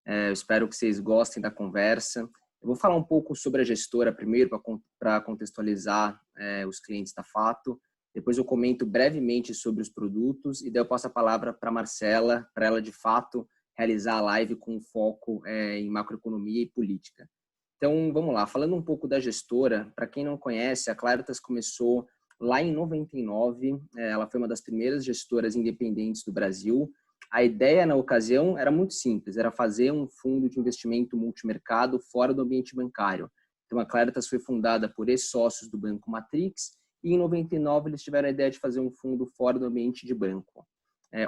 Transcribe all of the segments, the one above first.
Eu espero que vocês gostem da conversa. Eu vou falar um pouco sobre a gestora primeiro, para contextualizar os clientes da Fato. Depois eu comento brevemente sobre os produtos e daí eu passo a palavra para a Marcela, para ela, de fato, realizar a live com foco em macroeconomia e política. Então, vamos lá. Falando um pouco da gestora, para quem não conhece, a Claritas começou lá em 99. Ela foi uma das primeiras gestoras independentes do Brasil. A ideia, na ocasião, era muito simples. Era fazer um fundo de investimento multimercado fora do ambiente bancário. Então, a Claritas foi fundada por ex-sócios do Banco Matrix e, em 99, eles tiveram a ideia de fazer um fundo fora do ambiente de banco.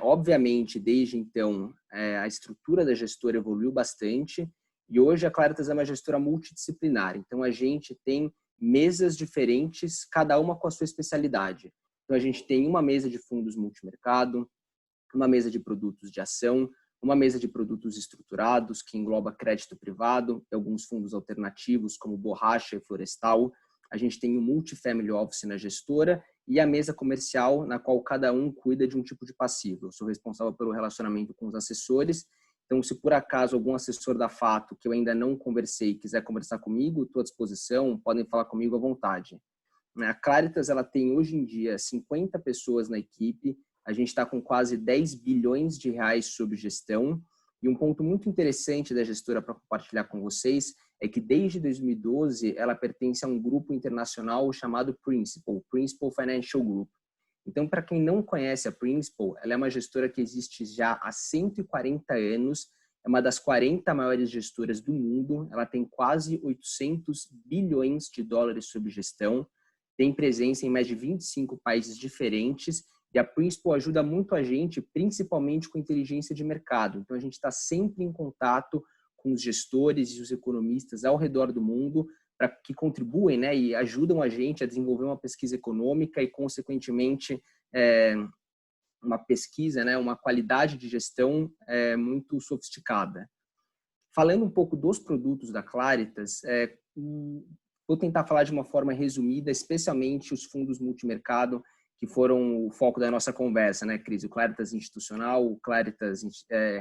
Obviamente, desde então, a estrutura da gestora evoluiu bastante e hoje a Claritas é uma gestora multidisciplinar. Então, a gente tem mesas diferentes, cada uma com a sua especialidade. Então, a gente tem uma mesa de fundos multimercado, uma mesa de produtos de ação, uma mesa de produtos estruturados, que engloba crédito privado, alguns fundos alternativos, como borracha e florestal. A gente tem o multifamily office na gestora e a mesa comercial, na qual cada um cuida de um tipo de passivo. Eu sou responsável pelo relacionamento com os assessores. Então, se por acaso algum assessor da Fato, que eu ainda não conversei, quiser conversar comigo, estou à disposição, podem falar comigo à vontade. A Claritas, ela tem hoje em dia 50 pessoas na equipe, a gente está com quase 10 bilhões de reais sob gestão, e um ponto muito interessante da gestora para compartilhar com vocês é que desde 2012 ela pertence a um grupo internacional chamado Principal Financial Group. Então, para quem não conhece a Principal, ela é uma gestora que existe já há 140 anos, é uma das 40 maiores gestoras do mundo, ela tem quase 800 bilhões de dólares sob gestão, tem presença em mais de 25 países diferentes e a Principal ajuda muito a gente, principalmente com inteligência de mercado. Então, a gente está sempre em contato com os gestores e os economistas ao redor do mundo para que contribuem, né, e ajudam a gente a desenvolver uma pesquisa econômica e, consequentemente, uma pesquisa, né, uma qualidade de gestão muito sofisticada. Falando um pouco dos produtos da Claritas, vou tentar falar de uma forma resumida, especialmente os fundos multimercado, que foram o foco da nossa conversa, né, Cris? O Claritas Institucional, o Claritas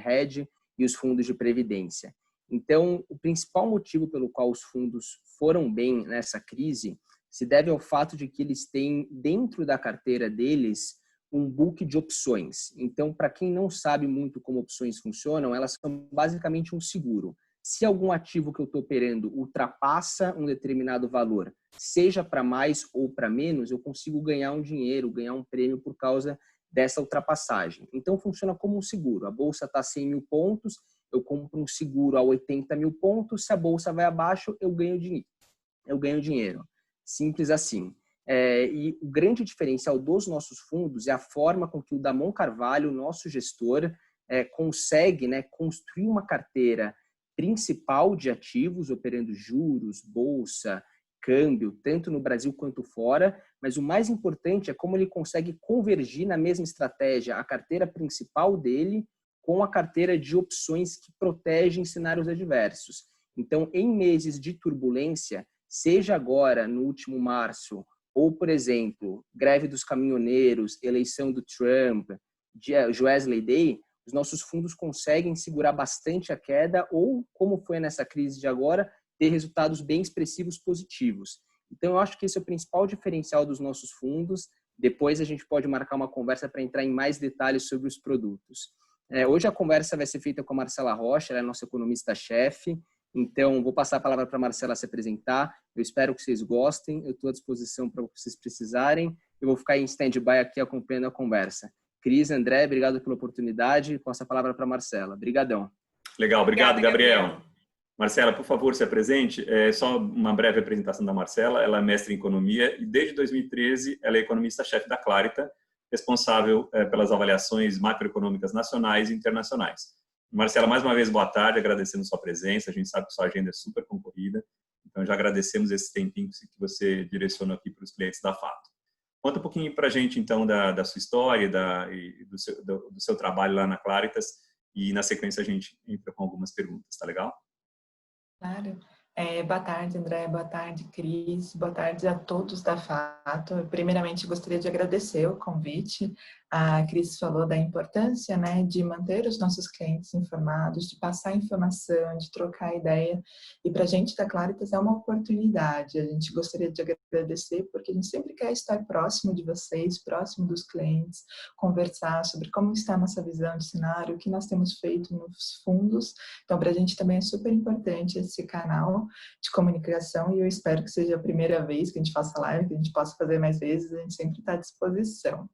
Hedge e os fundos de previdência. Então, o principal motivo pelo qual os fundos foram bem nessa crise se deve ao fato de que eles têm, dentro da carteira deles, um book de opções. Então, para quem não sabe muito como opções funcionam, elas são basicamente um seguro. Se algum ativo que eu estou operando ultrapassa um determinado valor, seja para mais ou para menos, eu consigo ganhar um dinheiro, ganhar um prêmio por causa dessa ultrapassagem. Então, funciona como um seguro. A bolsa está a 100 mil pontos, eu compro um seguro a 80 mil pontos, se a bolsa vai abaixo, eu ganho dinheiro. Simples assim. E o grande diferencial dos nossos fundos é a forma com que o Damon Carvalho, nosso gestor, consegue, né, construir uma carteira principal de ativos, operando juros, bolsa, câmbio, tanto no Brasil quanto fora, mas o mais importante é como ele consegue convergir na mesma estratégia a carteira principal dele com a carteira de opções que protegem cenários adversos. Então, em meses de turbulência, seja agora no último março, ou, por exemplo, greve dos caminhoneiros, eleição do Trump, Wesley Day, os nossos fundos conseguem segurar bastante a queda ou, como foi nessa crise de agora, ter resultados bem expressivos positivos. Então, eu acho que esse é o principal diferencial dos nossos fundos. Depois a gente pode marcar uma conversa para entrar em mais detalhes sobre os produtos. Hoje a conversa vai ser feita com a Marcela Rocha, ela é nossa economista-chefe. Então, vou passar a palavra para a Marcela se apresentar. Eu espero que vocês gostem. Eu estou à disposição para o que vocês precisarem. Eu vou ficar em stand-by aqui acompanhando a conversa. Cris, André, obrigado pela oportunidade. Passo a palavra para a Marcela. Obrigadão. Legal, obrigado, Gabriel. Marcela, por favor, se apresente. Só uma breve apresentação da Marcela. Ela é mestre em economia e desde 2013 ela é economista-chefe da Claritas, responsável pelas avaliações macroeconômicas nacionais e internacionais. Marcela, mais uma vez, boa tarde, agradecendo sua presença. A gente sabe que sua agenda é super concorrida, então já agradecemos esse tempinho que você direcionou aqui para os clientes da Fato. Conta um pouquinho para a gente, então, da sua história e do seu trabalho lá na Claritas e, na sequência, a gente entra com algumas perguntas, tá legal? Claro. Boa tarde, André. Boa tarde, Cris. Boa tarde a todos da Fato. Primeiramente, gostaria de agradecer o convite. A Cris falou da importância, né, de manter os nossos clientes informados, de passar informação, de trocar ideia. E para a gente da Claritas é uma oportunidade. A gente gostaria de agradecer porque a gente sempre quer estar próximo de vocês, próximo dos clientes, conversar sobre como está a nossa visão de cenário, o que nós temos feito nos fundos. Então, para a gente também é super importante esse canal de comunicação e eu espero que seja a primeira vez que a gente faça live, que a gente possa fazer mais vezes, a gente sempre está à disposição.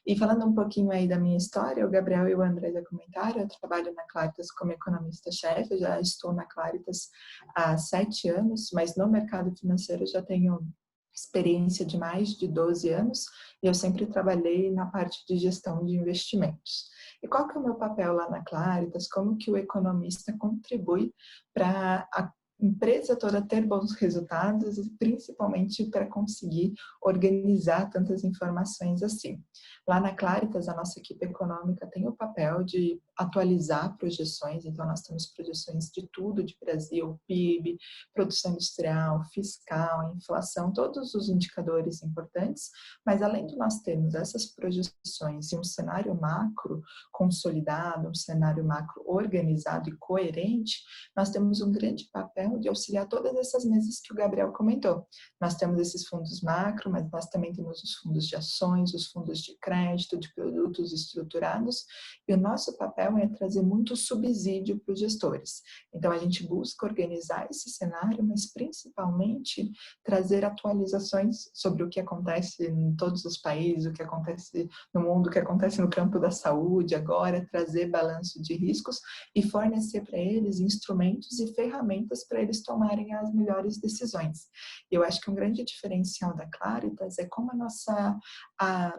E falando um pouquinho aí da minha história, o Gabriel e o André já comentaram, eu trabalho na Claritas como economista-chefe, eu já estou na Claritas há 7 anos, mas no mercado financeiro eu já tenho experiência de mais de 12 anos e eu sempre trabalhei na parte de gestão de investimentos. E qual que é o meu papel lá na Claritas? Como que o economista contribui para a empresa toda ter bons resultados e principalmente para conseguir organizar tantas informações assim. Lá na Claritas, a nossa equipe econômica tem o papel de atualizar projeções, então nós temos projeções de tudo, de Brasil, PIB, produção industrial, fiscal, inflação, todos os indicadores importantes, mas além de nós termos essas projeções e um cenário macro consolidado, um cenário macro organizado e coerente, nós temos um grande papel de auxiliar todas essas mesas que o Gabriel comentou. Nós temos esses fundos macro, mas nós também temos os fundos de ações, os fundos de crédito, de produtos estruturados, e o nosso papel é trazer muito subsídio para os gestores. Então, a gente busca organizar esse cenário, mas principalmente trazer atualizações sobre o que acontece em todos os países, o que acontece no mundo, o que acontece no campo da saúde agora, trazer balanço de riscos e fornecer para eles instrumentos e ferramentas para eles tomarem as melhores decisões. Eu acho que um grande diferencial da Claritas é como a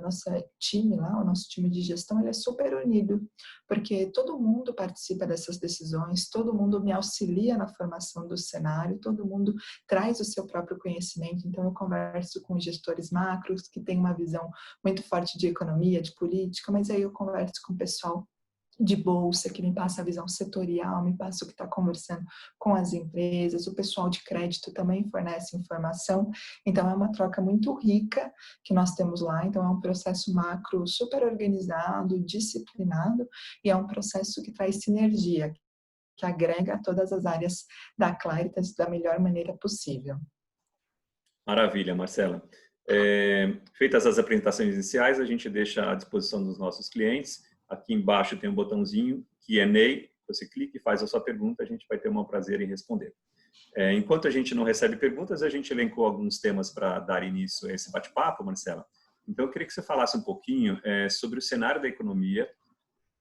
nossa time lá, o nosso time de gestão, ele é super unido, porque todo mundo participa dessas decisões, todo mundo me auxilia na formação do cenário, todo mundo traz o seu próprio conhecimento. Então eu converso com gestores macros que têm uma visão muito forte de economia, de política, mas aí eu converso com o pessoal de bolsa, que me passa a visão setorial, me passa o que está conversando com as empresas, o pessoal de crédito também fornece informação, então é uma troca muito rica que nós temos lá, então é um processo macro super organizado, disciplinado, e é um processo que traz sinergia, que agrega todas as áreas da Claritas da melhor maneira possível. Maravilha, Marcela. Feitas as apresentações iniciais, a gente deixa à disposição dos nossos clientes. Aqui embaixo tem um botãozinho, Q&A, você clica e faz a sua pergunta, a gente vai ter um prazer em responder. Enquanto a gente não recebe perguntas, a gente elencou alguns temas para dar início a esse bate-papo, Marcela. Então, eu queria que você falasse um pouquinho sobre o cenário da economia,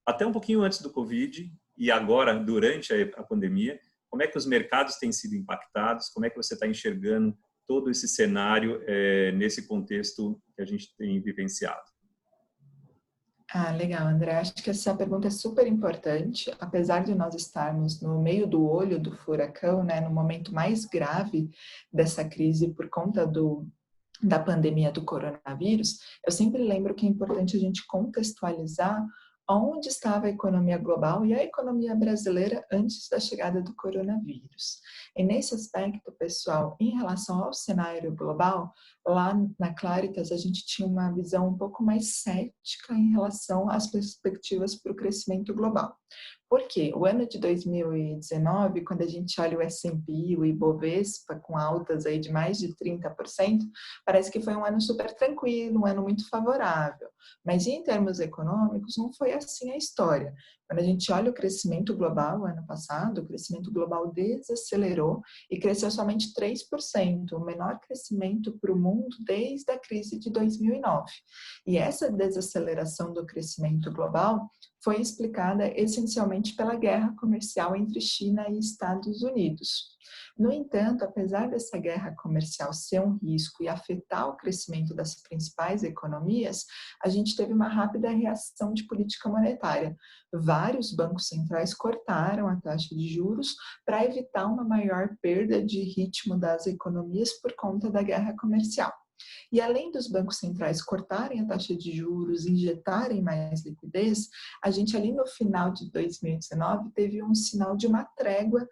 até um pouquinho antes do Covid e agora, durante a pandemia, como é que os mercados têm sido impactados, como é que você está enxergando todo esse cenário nesse contexto que a gente tem vivenciado. Ah, legal, André. Acho que essa pergunta é super importante. Apesar de nós estarmos no meio do olho do furacão, né, no momento mais grave dessa crise por conta da pandemia do coronavírus, eu sempre lembro que é importante a gente contextualizar onde estava a economia global e a economia brasileira antes da chegada do coronavírus. E nesse aspecto, pessoal, em relação ao cenário global, lá na Claritas a gente tinha uma visão um pouco mais cética em relação às perspectivas para o crescimento global. Por quê? O ano de 2019, quando a gente olha o S&P, o Ibovespa, com altas aí de mais de 30%, parece que foi um ano super tranquilo, um ano muito favorável. Mas em termos econômicos, não foi assim a história. Quando a gente olha o crescimento global, ano passado, o crescimento global desacelerou e cresceu somente 3%, o menor crescimento para o mundo desde a crise de 2009. E essa desaceleração do crescimento global foi explicada essencialmente pela guerra comercial entre China e Estados Unidos. No entanto, apesar dessa guerra comercial ser um risco e afetar o crescimento das principais economias, a gente teve uma rápida reação de política monetária. Vários bancos centrais cortaram a taxa de juros para evitar uma maior perda de ritmo das economias por conta da guerra comercial. E além dos bancos centrais cortarem a taxa de juros, injetarem mais liquidez, a gente ali no final de 2019 teve um sinal de uma trégua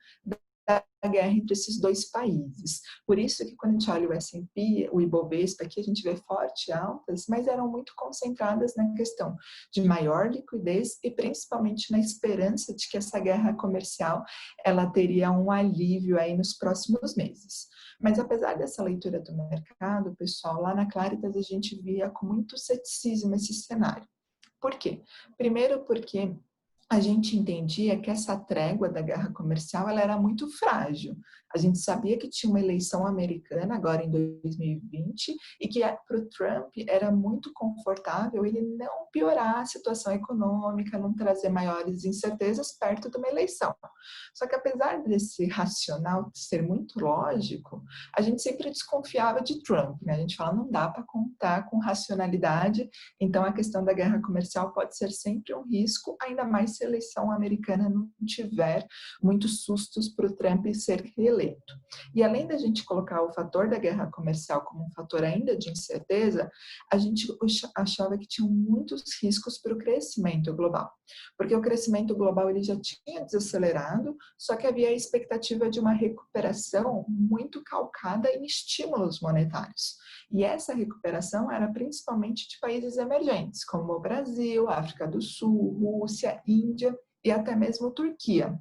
da guerra entre esses dois países. Por isso que quando a gente olha o S&P, o Ibovespa, aqui a gente vê forte altas, mas eram muito concentradas na questão de maior liquidez e principalmente na esperança de que essa guerra comercial ela teria um alívio aí nos próximos meses. Mas apesar dessa leitura do mercado, pessoal, lá na Claritas a gente via com muito ceticismo esse cenário. Por quê? Primeiro porque a gente entendia que essa trégua da guerra comercial ela era muito frágil. A gente sabia que tinha uma eleição americana agora em 2020 e que para o Trump era muito confortável ele não piorar a situação econômica, não trazer maiores incertezas perto de uma eleição. Só que apesar desse racional ser muito lógico, a gente sempre desconfiava de Trump, né? A gente fala, não dá para contar com racionalidade, então a questão da guerra comercial pode ser sempre um risco, ainda mais se a eleição americana não tiver muitos sustos para o Trump ser reeleito. E além da gente colocar o fator da guerra comercial como um fator ainda de incerteza, a gente achava que tinham muitos riscos para o crescimento global. Porque o crescimento global ele já tinha desacelerado, só que havia a expectativa de uma recuperação muito calcada em estímulos monetários. E essa recuperação era principalmente de países emergentes, como o Brasil, África do Sul, Rússia, Índia e até mesmo Turquia.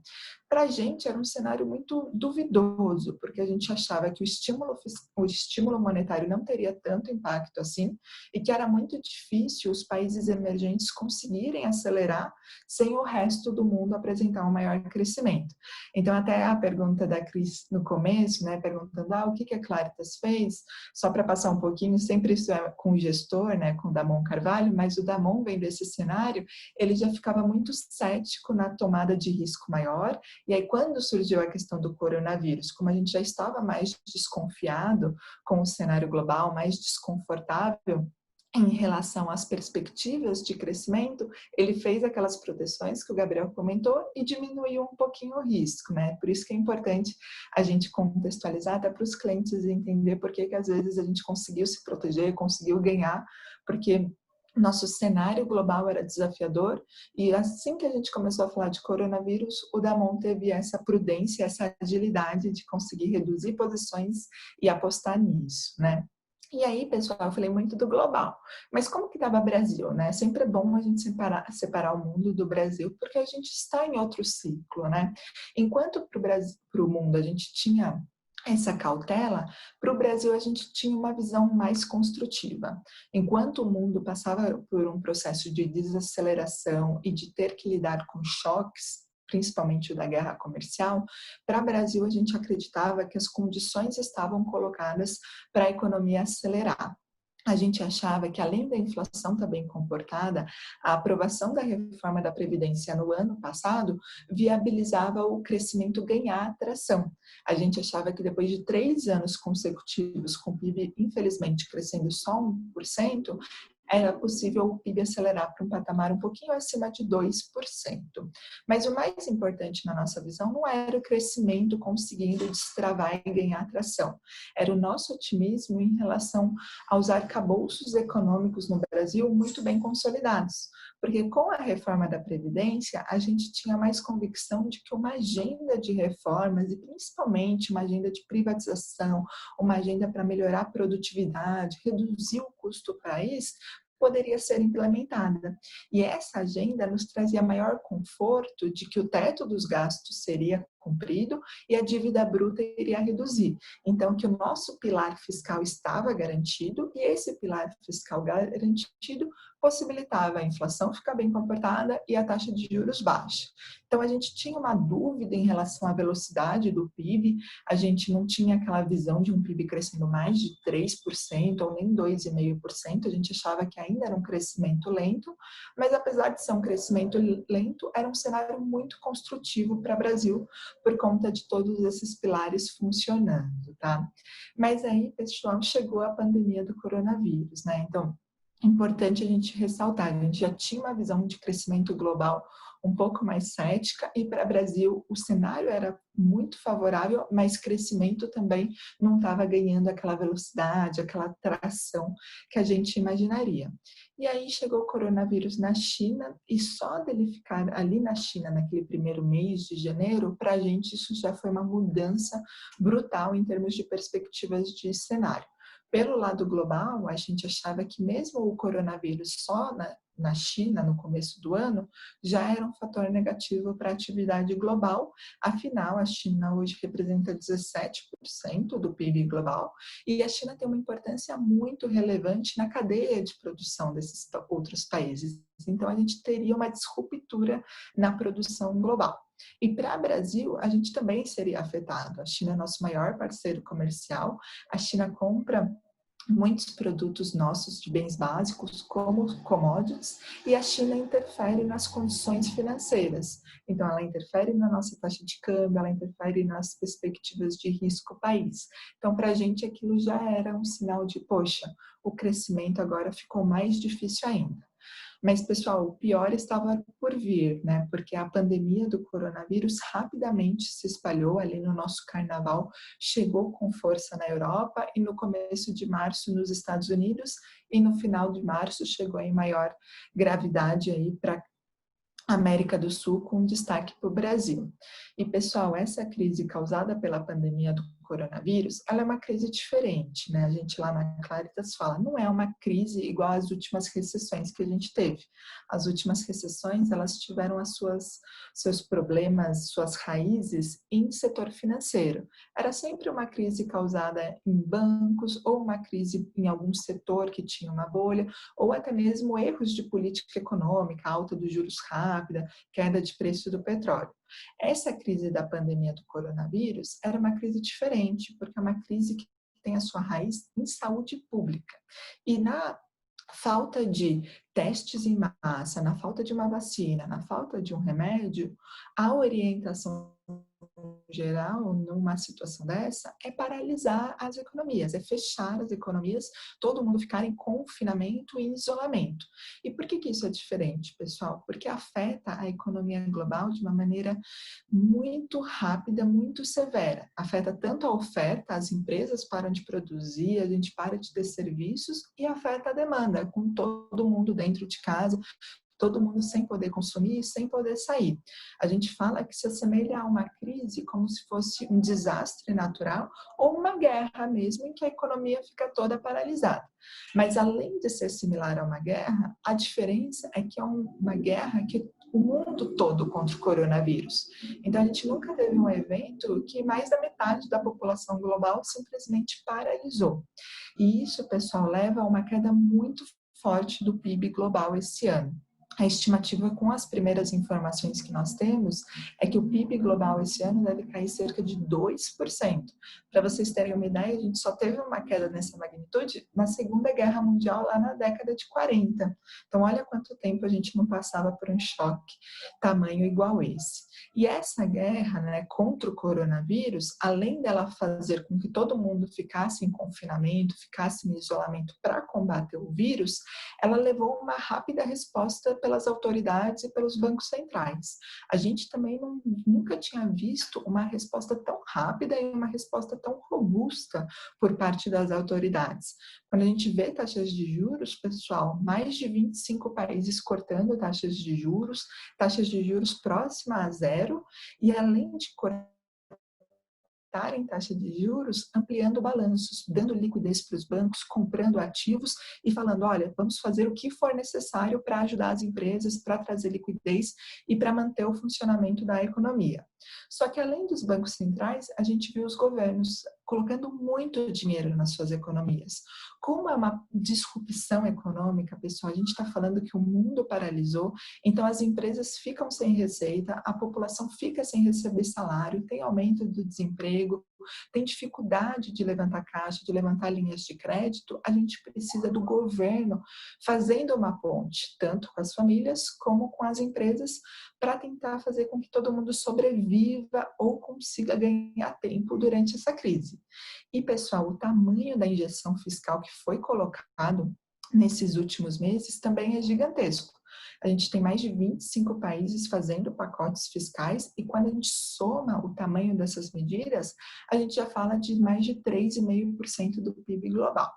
Para a gente era um cenário muito duvidoso, porque a gente achava que o estímulo monetário não teria tanto impacto assim e que era muito difícil os países emergentes conseguirem acelerar sem o resto do mundo apresentar um maior crescimento. Então, até a pergunta da Cris no começo, né, perguntando o que a Claritas fez, só para passar um pouquinho, sempre isso é com o gestor, né, com o Damon Carvalho, mas o Damon, vendo esse cenário, ele já ficava muito cético na tomada de risco maior. E aí, quando surgiu a questão do coronavírus, como a gente já estava mais desconfiado com o cenário global, mais desconfortável em relação às perspectivas de crescimento, ele fez aquelas proteções que o Gabriel comentou e diminuiu um pouquinho o risco, né? Por isso que é importante a gente contextualizar até para os clientes entender por que às vezes a gente conseguiu se proteger, conseguiu ganhar, porque nosso cenário global era desafiador e assim que a gente começou a falar de coronavírus, o Damon teve essa prudência, essa agilidade de conseguir reduzir posições e apostar nisso, né? E aí, pessoal, eu falei muito do global, mas como que estava o Brasil, né? Sempre é bom a gente separar o mundo do Brasil, porque a gente está em outro ciclo, né? Enquanto para o mundo a gente tinha essa cautela, para o Brasil a gente tinha uma visão mais construtiva. Enquanto o mundo passava por um processo de desaceleração e de ter que lidar com choques, principalmente o da guerra comercial, para o Brasil a gente acreditava que as condições estavam colocadas para a economia acelerar. A gente achava que, além da inflação estar bem comportada, a aprovação da reforma da Previdência no ano passado viabilizava o crescimento ganhar atração. A gente achava que depois de 3 anos consecutivos com o PIB, infelizmente, crescendo só 1%, era possível o PIB acelerar para um patamar um pouquinho acima de 2%. Mas o mais importante na nossa visão não era o crescimento conseguindo destravar e ganhar atração. Era o nosso otimismo em relação aos arcabouços econômicos no Brasil muito bem consolidados. Porque com a reforma da Previdência, a gente tinha mais convicção de que uma agenda de reformas, e principalmente uma agenda de privatização, uma agenda para melhorar a produtividade, reduzir o custo do país, poderia ser implementada. E essa agenda nos trazia maior conforto de que o teto dos gastos seria cumprido e a dívida bruta iria reduzir. Então, que o nosso pilar fiscal estava garantido e esse pilar fiscal garantido possibilitava a inflação ficar bem comportada e a taxa de juros baixa. Então, a gente tinha uma dúvida em relação à velocidade do PIB, a gente não tinha aquela visão de um PIB crescendo mais de 3% ou nem 2,5%, a gente achava que ainda era um crescimento lento, mas apesar de ser um crescimento lento, era um cenário muito construtivo para o Brasil, por conta de todos esses pilares funcionando, tá? Mas aí, pessoal, chegou a pandemia do coronavírus, né? Então, é importante a gente ressaltar, a gente já tinha uma visão de crescimento global um pouco mais cética e para o Brasil o cenário era muito favorável, mas crescimento também não estava ganhando aquela velocidade, aquela tração que a gente imaginaria. E aí chegou o coronavírus na China, e só dele ficar ali na China naquele primeiro mês de janeiro, para a gente isso já foi uma mudança brutal em termos de perspectivas de cenário. Pelo lado global, a gente achava que mesmo o coronavírus só na China, no começo do ano, já era um fator negativo para a atividade global. Afinal, a China hoje representa 17% do PIB global e a China tem uma importância muito relevante na cadeia de produção desses outros países. Então, a gente teria uma disruptura na produção global. E para o Brasil, a gente também seria afetado. A China é nosso maior parceiro comercial, a China compra muitos produtos nossos de bens básicos, como commodities, e a China interfere nas condições financeiras. Então, ela interfere na nossa taxa de câmbio, ela interfere nas perspectivas de risco do país. Então, para a gente, aquilo já era um sinal de, poxa, o crescimento agora ficou mais difícil ainda. Mas, pessoal, o pior estava por vir, né? Porque a pandemia do coronavírus rapidamente se espalhou ali no nosso carnaval, chegou com força na Europa e no começo de março nos Estados Unidos e no final de março chegou em maior gravidade aí para América do Sul, com destaque para o Brasil. E, pessoal, essa crise causada pela pandemia do coronavírus, ela é uma crise diferente, né? A gente lá na Claritas fala, não é uma crise igual às últimas recessões que a gente teve. As últimas recessões, elas tiveram seus problemas, suas raízes em setor financeiro. Era sempre uma crise causada em bancos, ou uma crise em algum setor que tinha uma bolha, ou até mesmo erros de política econômica, alta dos juros rápida, queda de preço do petróleo. Essa crise da pandemia do coronavírus era uma crise diferente, porque é uma crise que tem a sua raiz em saúde pública. E na falta de testes em massa, na falta de uma vacina, na falta de um remédio, a orientação geral, numa situação dessa, é paralisar as economias, é fechar as economias, todo mundo ficar em confinamento e isolamento. E por que isso é diferente, pessoal? Porque afeta a economia global de uma maneira muito rápida, muito severa. Afeta tanto a oferta, as empresas param de produzir, a gente para de ter serviços, e afeta a demanda, com todo mundo dentro de casa, todo mundo sem poder consumir, sem poder sair. A gente fala que se assemelha a uma crise como se fosse um desastre natural ou uma guerra mesmo, em que a economia fica toda paralisada. Mas além de ser similar a uma guerra, a diferença é que é uma guerra que o mundo todo contra o coronavírus. Então, a gente nunca teve um evento que mais da metade da população global simplesmente paralisou. E isso, pessoal, leva a uma queda muito forte do PIB global esse ano. A estimativa, com as primeiras informações que nós temos, é que o PIB global esse ano deve cair cerca de 2%. Para vocês terem uma ideia, a gente só teve uma queda nessa magnitude na Segunda Guerra Mundial, lá na década de 40. Então, olha quanto tempo a gente não passava por um choque tamanho igual esse. E essa guerra, né, contra o coronavírus, além dela fazer com que todo mundo ficasse em confinamento, ficasse em isolamento para combater o vírus, ela levou uma rápida resposta pelas autoridades e pelos bancos centrais. A gente também nunca tinha visto uma resposta tão rápida e uma resposta tão robusta por parte das autoridades. Quando a gente vê taxas de juros, pessoal, mais de 25 países cortando taxas de juros próximas a zero, e além de cortar em taxa de juros, ampliando balanços, dando liquidez para os bancos, comprando ativos e falando, olha, vamos fazer o que for necessário para ajudar as empresas, para trazer liquidez e para manter o funcionamento da economia. Só que além dos bancos centrais, a gente viu os governos colocando muito dinheiro nas suas economias. Como é uma disrupção econômica, pessoal, a gente está falando que o mundo paralisou, então as empresas ficam sem receita, a população fica sem receber salário, tem aumento do desemprego, tem dificuldade de levantar caixa, de levantar linhas de crédito. A gente precisa do governo fazendo uma ponte, tanto com as famílias como com as empresas, para tentar fazer com que todo mundo sobreviva ou consiga ganhar tempo durante essa crise. E, pessoal, o tamanho da injeção fiscal que foi colocado nesses últimos meses também é gigantesco. A gente tem mais de 25 países fazendo pacotes fiscais e quando a gente soma o tamanho dessas medidas, a gente já fala de mais de 3,5% do PIB global.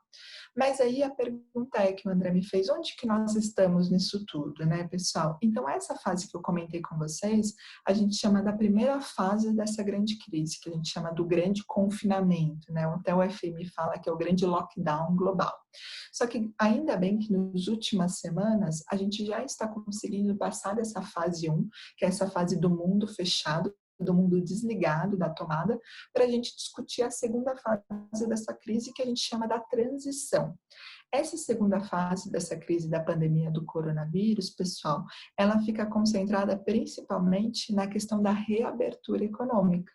Mas aí a pergunta é que o André me fez, onde que nós estamos nisso tudo, né, pessoal? Então, essa fase que eu comentei com vocês, a gente chama da primeira fase dessa grande crise, que a gente chama do grande confinamento, né? Até o FMI fala que é o grande lockdown global. Só que ainda bem que nas últimas semanas, a gente já está conseguindo passar dessa fase 1, que é essa fase do mundo fechado, do mundo desligado da tomada, para a gente discutir a segunda fase dessa crise que a gente chama da transição. Essa segunda fase dessa crise da pandemia do coronavírus, pessoal, ela fica concentrada principalmente na questão da reabertura econômica,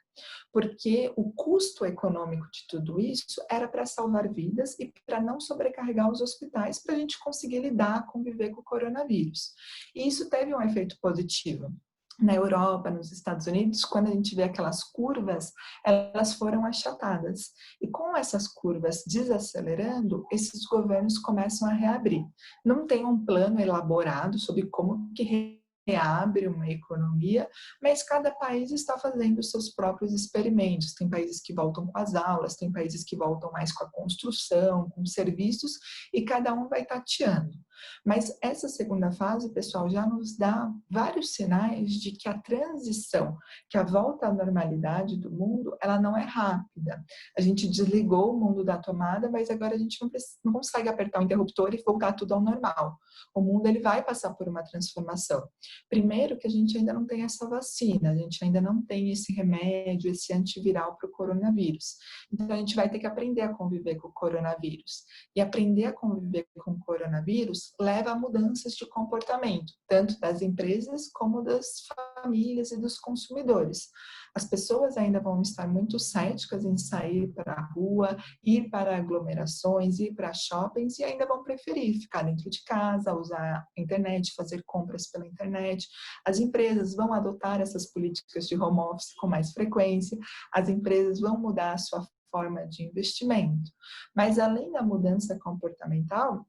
porque o custo econômico de tudo isso era para salvar vidas e para não sobrecarregar os hospitais para a gente conseguir lidar, conviver com o coronavírus. E isso teve um efeito positivo. Na Europa, nos Estados Unidos, quando a gente vê aquelas curvas, elas foram achatadas. E com essas curvas desacelerando, esses governos começam a reabrir. Não tem um plano elaborado sobre como que reabre uma economia, mas cada país está fazendo os seus próprios experimentos. Tem países que voltam com as aulas, tem países que voltam mais com a construção, com serviços, e cada um vai tateando. Mas essa segunda fase, pessoal, já nos dá vários sinais de que a transição, que a volta à normalidade do mundo, ela não é rápida. A gente desligou o mundo da tomada, mas agora a gente não consegue apertar o interruptor e voltar tudo ao normal. O mundo ele vai passar por uma transformação. Primeiro que a gente ainda não tem essa vacina, a gente ainda não tem esse remédio, esse antiviral para o coronavírus. Então a gente vai ter que aprender a conviver com o coronavírus. E aprender a conviver com o coronavírus leva a mudanças de comportamento, tanto das empresas como das famílias e dos consumidores. As pessoas ainda vão estar muito céticas em sair para a rua, ir para aglomerações, ir para shoppings e ainda vão preferir ficar dentro de casa, usar a internet, fazer compras pela internet. As empresas vão adotar essas políticas de home office com mais frequência, as empresas vão mudar a sua forma de investimento. Mas além da mudança comportamental,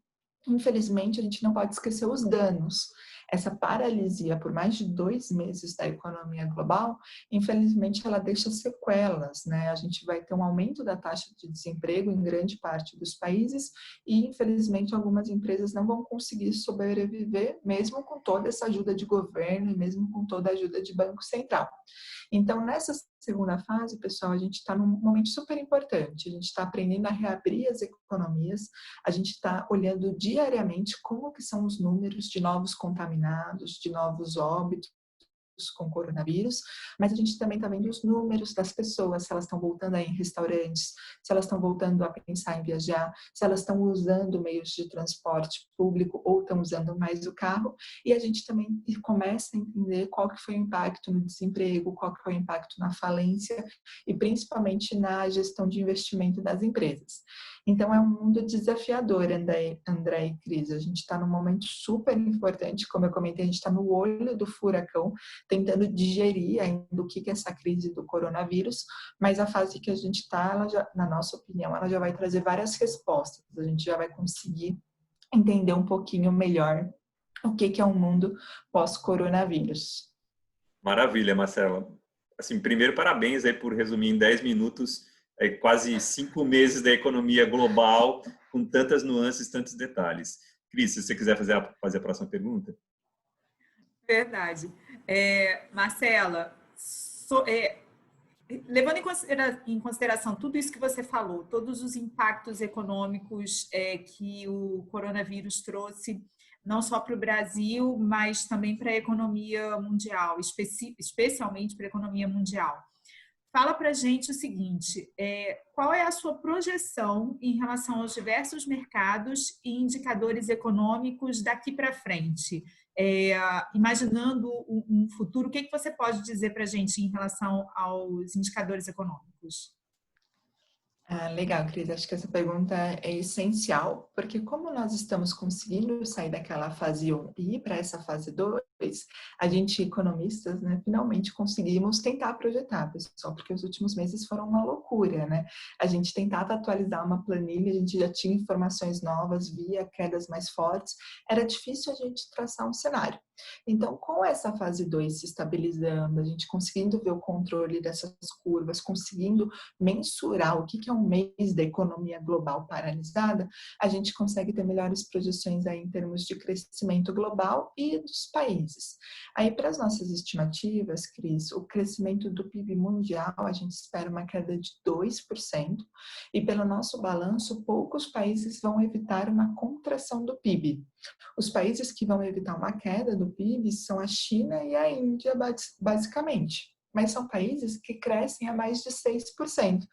infelizmente, a gente não pode esquecer os danos. Essa paralisia por mais de 2 meses da economia global, infelizmente, ela deixa sequelas, né? A gente vai ter um aumento da taxa de desemprego em grande parte dos países e, infelizmente, algumas empresas não vão conseguir sobreviver, mesmo com toda essa ajuda de governo e mesmo com toda a ajuda de Banco Central. Então, nessa segunda fase, pessoal, a gente está num momento super importante. A gente está aprendendo a reabrir as economias, a gente está olhando diariamente como que são os números de novos contaminados, de novos óbitos com coronavírus, mas a gente também está vendo os números das pessoas, se elas estão voltando a ir em restaurantes, se elas estão voltando a pensar em viajar, se elas estão usando meios de transporte público ou estão usando mais o carro, e a gente também começa a entender qual que foi o impacto no desemprego, qual que foi o impacto na falência e principalmente na gestão de investimento das empresas. Então, é um mundo desafiador, André e Cris. A gente está num momento super importante, como eu comentei, a gente está no olho do furacão, tentando digerir ainda o que é essa crise do coronavírus, mas a fase que a gente está, na nossa opinião, ela já vai trazer várias respostas. A gente já vai conseguir entender um pouquinho melhor o que é um mundo pós-coronavírus. Maravilha, Marcela. Assim, primeiro, parabéns aí por resumir em 10 minutos quase 5 meses da economia global, com tantas nuances, tantos detalhes. Cris, se você quiser fazer a próxima pergunta. Verdade. Marcela, levando em consideração tudo isso que você falou, todos os impactos econômicos que o coronavírus trouxe, não só para o Brasil, mas também para a economia mundial, especialmente para a economia mundial. Fala para a gente o seguinte, qual é a sua projeção em relação aos diversos mercados e indicadores econômicos daqui para frente? Imaginando um futuro, o que você pode dizer para a gente em relação aos indicadores econômicos? Legal, Cris. Acho que essa pergunta é essencial, porque como nós estamos conseguindo sair daquela fase 1 e ir para essa fase 2, A gente, economistas, né, finalmente conseguimos tentar projetar, pessoal, porque os últimos meses foram uma loucura, né? A gente tentava atualizar uma planilha, a gente já tinha informações novas, via quedas mais fortes, era difícil a gente traçar um cenário. Então, com essa fase 2 se estabilizando, a gente conseguindo ver o controle dessas curvas, conseguindo mensurar o que é um mês da economia global paralisada, a gente consegue ter melhores projeções aí em termos de crescimento global e dos países. Aí, para as nossas estimativas, Cris, o crescimento do PIB mundial, a gente espera uma queda de 2%, e pelo nosso balanço, poucos países vão evitar uma contração do PIB. Os países que vão evitar uma queda do PIB são a China e a Índia, basicamente. Mas são países que crescem a mais de 6%.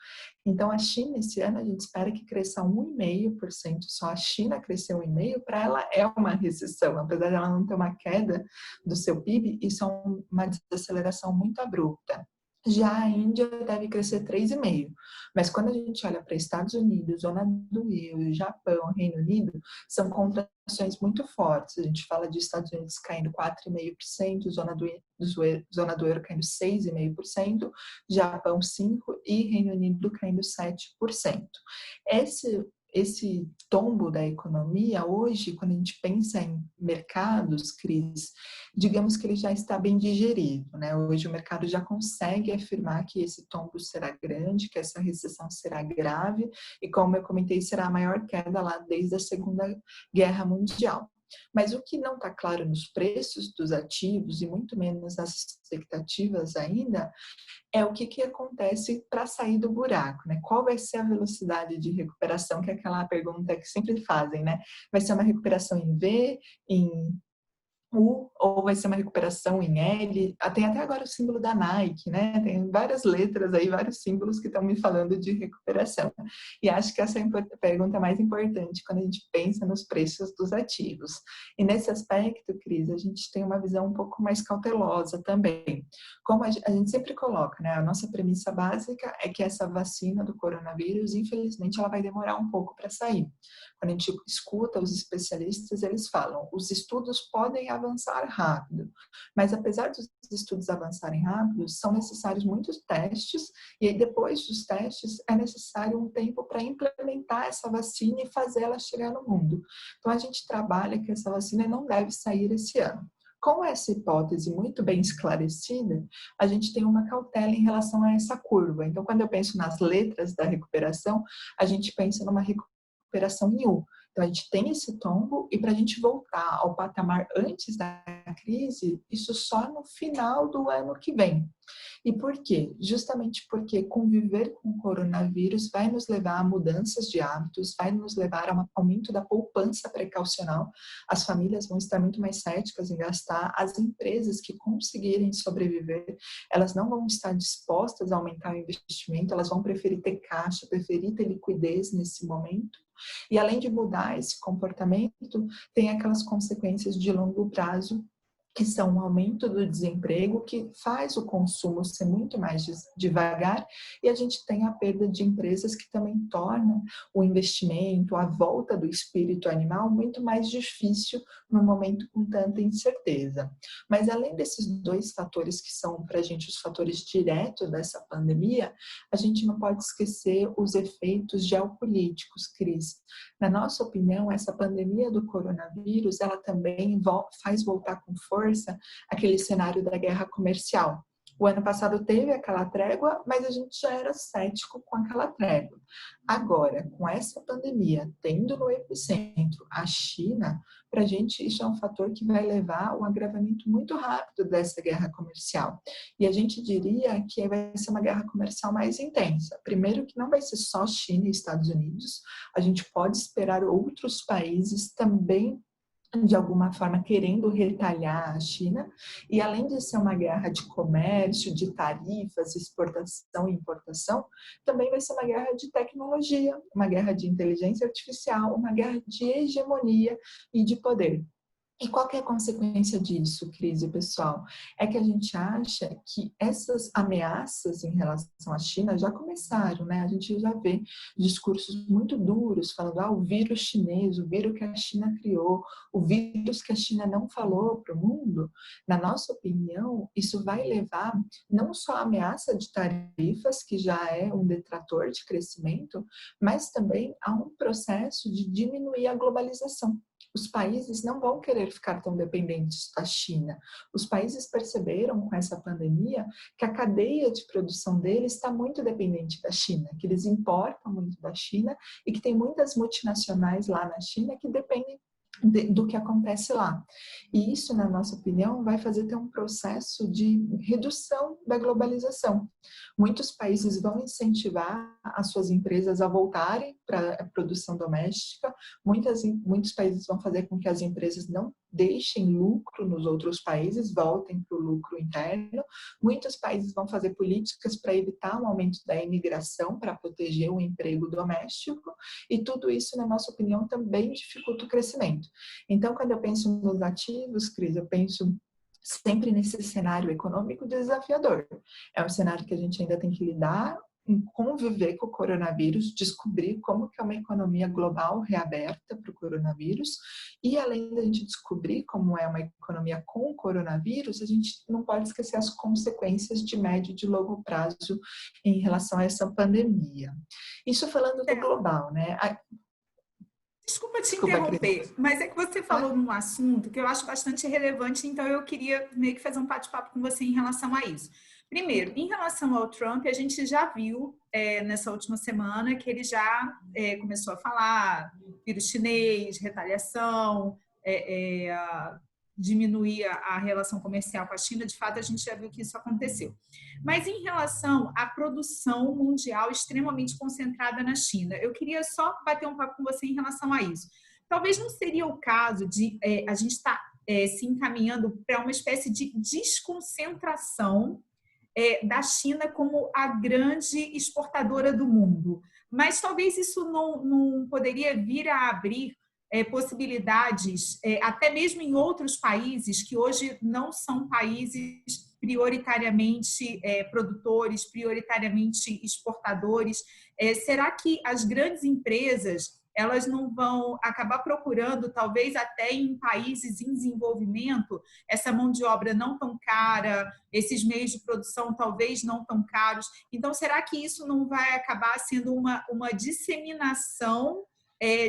Então, a China, esse ano, a gente espera que cresça 1,5%. Só a China cresceu 1,5%, para ela é uma recessão. Apesar de ela não ter uma queda do seu PIB, isso é uma desaceleração muito abrupta. Já a Índia deve crescer 3,5%. Mas quando a gente olha para Estados Unidos, zona do euro, Japão, Reino Unido, são contrações muito fortes. A gente fala de Estados Unidos caindo 4,5%, zona do euro caindo 6,5%, Japão 5% e Reino Unido caindo 7%. Esse tombo da economia, hoje, quando a gente pensa em mercados, Cris, digamos que ele já está bem digerido, né? Hoje o mercado já consegue afirmar que esse tombo será grande, que essa recessão será grave e, como eu comentei, será a maior queda lá desde a Segunda Guerra Mundial. Mas o que não está claro nos preços dos ativos e muito menos nas expectativas ainda é o que acontece para sair do buraco, né? Qual vai ser a velocidade de recuperação, que é aquela pergunta que sempre fazem, né? Vai ser uma recuperação em V, em U, ou vai ser uma recuperação em L? Tem até agora o símbolo da Nike, né? Tem várias letras aí, vários símbolos que estão me falando de recuperação. E acho que essa é a pergunta mais importante quando a gente pensa nos preços dos ativos. E nesse aspecto, Cris, a gente tem uma visão um pouco mais cautelosa também. Como a gente sempre coloca, né? A nossa premissa básica é que essa vacina do coronavírus, infelizmente, ela vai demorar um pouco para sair. Quando a gente escuta os especialistas, eles falam, os estudos podem avançar rápido, mas apesar dos estudos avançarem rápido, são necessários muitos testes, e aí depois dos testes é necessário um tempo para implementar essa vacina e fazer ela chegar no mundo. Então a gente trabalha que essa vacina não deve sair esse ano. Com essa hipótese muito bem esclarecida, a gente tem uma cautela em relação a essa curva. Então, quando eu penso nas letras da recuperação, a gente pensa numa recuperação em U. Então, a gente tem esse tombo e para a gente voltar ao patamar antes da crise, isso só no final do ano que vem. E por quê? Justamente porque conviver com o coronavírus vai nos levar a mudanças de hábitos, vai nos levar a um aumento da poupança precaucional. As famílias vão estar muito mais céticas em gastar. As empresas que conseguirem sobreviver, elas não vão estar dispostas a aumentar o investimento, elas vão preferir ter caixa, preferir ter liquidez nesse momento. E além de mudar esse comportamento, tem aquelas consequências de longo prazo, que são o aumento do desemprego, que faz o consumo ser muito mais devagar, e a gente tem a perda de empresas que também tornam o investimento, a volta do espírito animal muito mais difícil num momento com tanta incerteza. Mas além desses dois fatores que são para a gente os fatores diretos dessa pandemia, a gente não pode esquecer os efeitos geopolíticos, Cris. Na nossa opinião, essa pandemia do coronavírus, ela também faz voltar com força aquele cenário da guerra comercial. O ano passado teve aquela trégua, mas a gente já era cético com aquela trégua. Agora, com essa pandemia, tendo no epicentro a China, para a gente isso é um fator que vai levar a um agravamento muito rápido dessa guerra comercial. E a gente diria que vai ser uma guerra comercial mais intensa. Primeiro que não vai ser só China e Estados Unidos, a gente pode esperar outros países também de alguma forma querendo retalhar a China, e além de ser uma guerra de comércio, de tarifas, exportação e importação, também vai ser uma guerra de tecnologia, uma guerra de inteligência artificial, uma guerra de hegemonia e de poder. E qual que é a consequência disso, Cris e pessoal? É que a gente acha que essas ameaças em relação à China já começaram, né? A gente já vê discursos muito duros falando, o vírus chinês, o vírus que a China criou, o vírus que a China não falou para o mundo. Na nossa opinião, isso vai levar não só a ameaça de tarifas, que já é um detrator de crescimento, mas também a um processo de diminuir a globalização. Os países não vão querer ficar tão dependentes da China. Os países perceberam com essa pandemia que a cadeia de produção deles está muito dependente da China, que eles importam muito da China e que tem muitas multinacionais lá na China que dependem do que acontece lá. E isso, na nossa opinião, vai fazer ter um processo de redução da globalização. Muitos países vão incentivar as suas empresas a voltarem para a produção doméstica, muitos países vão fazer com que as empresas não deixem lucro nos outros países, voltem para o lucro interno. Muitos países vão fazer políticas para evitar um aumento da imigração, para proteger o emprego doméstico, e tudo isso, na nossa opinião, também dificulta o crescimento. Então, quando eu penso nos ativos, Cris, eu penso sempre nesse cenário econômico desafiador. É um cenário que a gente ainda tem que lidar, conviver com o coronavírus, descobrir como que é uma economia global reaberta para o coronavírus, e além da gente descobrir como é uma economia com o coronavírus, a gente não pode esquecer as consequências de médio e de longo prazo em relação a essa pandemia. Isso falando do global, né? Desculpa te interromper, mas é que você falou num assunto que eu acho bastante relevante, então eu queria meio que fazer um bate-papo com você em relação a isso. Primeiro, em relação ao Trump, a gente já viu nessa última semana que ele já começou a falar vírus chinês, retaliação, diminuir a relação comercial com a China. De fato, a gente já viu que isso aconteceu. Mas em relação à produção mundial extremamente concentrada na China, eu queria só bater um papo com você em relação a isso. Talvez não seria o caso de a gente estar se encaminhando para uma espécie de desconcentração da China como a grande exportadora do mundo. Mas talvez isso não poderia vir a abrir possibilidades, até mesmo em outros países que hoje não são países prioritariamente produtores, prioritariamente exportadores. Será que as grandes empresas elas não vão acabar procurando, talvez até em países em desenvolvimento, essa mão de obra não tão cara, esses meios de produção talvez não tão caros? Então, será que isso não vai acabar sendo uma disseminação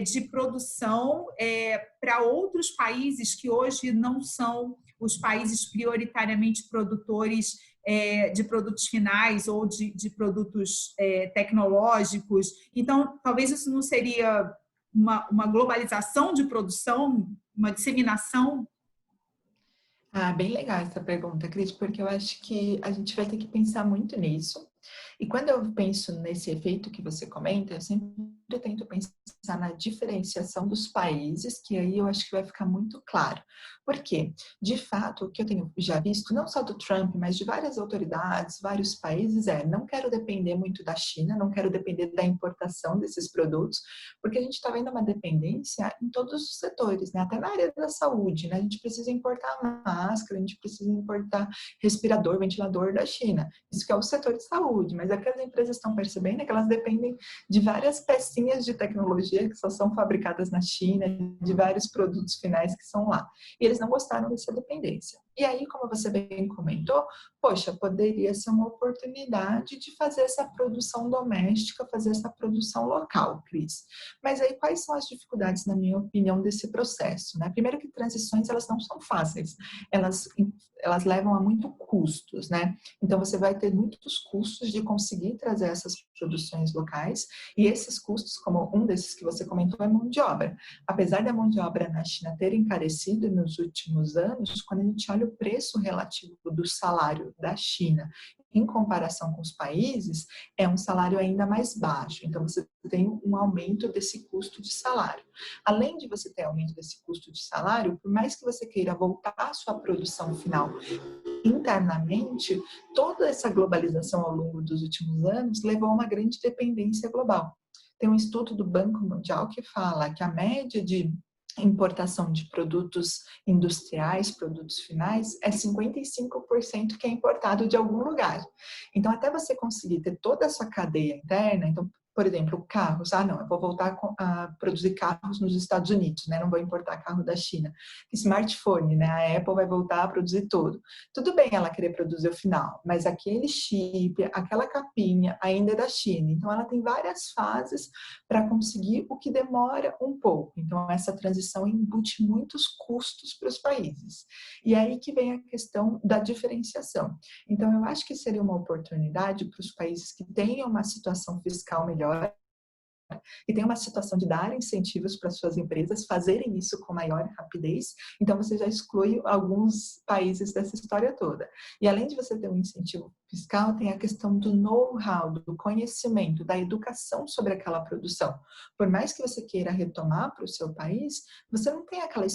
de produção para outros países que hoje não são os países prioritariamente produtores de produtos finais ou de produtos tecnológicos? Então, talvez isso não seria uma globalização de produção, uma disseminação? Bem legal essa pergunta, Cris, porque eu acho que a gente vai ter que pensar muito nisso. E quando eu penso nesse efeito que você comenta, eu sempre tento pensar na diferenciação dos países, que aí eu acho que vai ficar muito claro. Porque, de fato, o que eu tenho já visto, não só do Trump, mas de várias autoridades, vários países, não quero depender muito da China, não quero depender da importação desses produtos, porque a gente está vendo uma dependência em todos os setores, né? Até na área da saúde, né? A gente precisa importar máscara, a gente precisa importar respirador, ventilador da China. Isso que é o setor de saúde, mas é que as empresas estão percebendo é que elas dependem de várias pecinhas de tecnologia que só são fabricadas na China, de vários produtos finais que são lá. E eles não gostaram dessa dependência. E aí, como você bem comentou, poxa, poderia ser uma oportunidade de fazer essa produção doméstica, fazer essa produção local, Cris. Mas aí, quais são as dificuldades, na minha opinião, desse processo, né? Primeiro que transições, elas não são fáceis. Elas levam a muito custos, né? Então, você vai ter muitos custos de conseguir trazer essas produções locais, e esses custos, como um desses que você comentou, é mão de obra. Apesar da mão de obra na China ter encarecido nos últimos anos, quando a gente olha o preço relativo do salário da China em comparação com os países, é um salário ainda mais baixo. Então, você tem um aumento desse custo de salário. Além de você ter aumento desse custo de salário, por mais que você queira voltar à sua produção final internamente, toda essa globalização ao longo dos últimos anos levou a uma grande dependência global. Tem um estudo do Banco Mundial que fala que a média de importação de produtos industriais, produtos finais, é 55% que é importado de algum lugar. Então, até você conseguir ter toda a sua cadeia interna, então, por exemplo, carros, não, eu vou voltar a produzir carros nos Estados Unidos, né? Não vou importar carro da China. Smartphone, né? A Apple vai voltar a produzir tudo. Tudo bem ela querer produzir o final, mas aquele chip, aquela capinha ainda é da China. Então, ela tem várias fases para conseguir, o que demora um pouco. Então, essa transição embute muitos custos para os países. E aí que vem a questão da diferenciação. Então, eu acho que seria uma oportunidade para os países que tenham uma situação fiscal melhor e tem uma situação de dar incentivos para suas empresas fazerem isso com maior rapidez, então você já exclui alguns países dessa história toda. E além de você ter um incentivo fiscal, tem a questão do know-how, do conhecimento, da educação sobre aquela produção. Por mais que você queira retomar para o seu país, você não tem aquela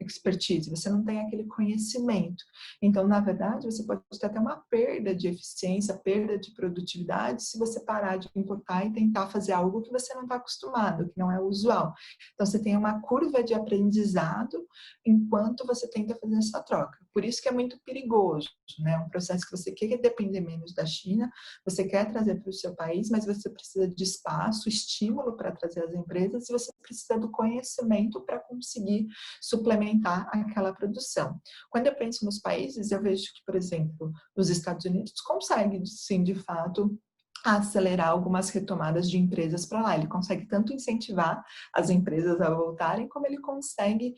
expertise, você não tem aquele conhecimento. Então, na verdade, você pode ter até uma perda de eficiência, perda de produtividade, se você parar de importar e tentar fazer algo que você não está acostumado, que não é usual. Então, você tem uma curva de aprendizado enquanto você tenta fazer essa troca. Por isso que é muito perigoso, né? Um processo que você quer depender menos da China, você quer trazer para o seu país, mas você precisa de espaço, estímulo para trazer as empresas e você precisa do conhecimento para conseguir suplementar aquela produção. Quando eu penso nos países, eu vejo que, por exemplo, os Estados Unidos conseguem, sim, de fato, acelerar algumas retomadas de empresas para lá. Ele consegue tanto incentivar as empresas a voltarem, como ele consegue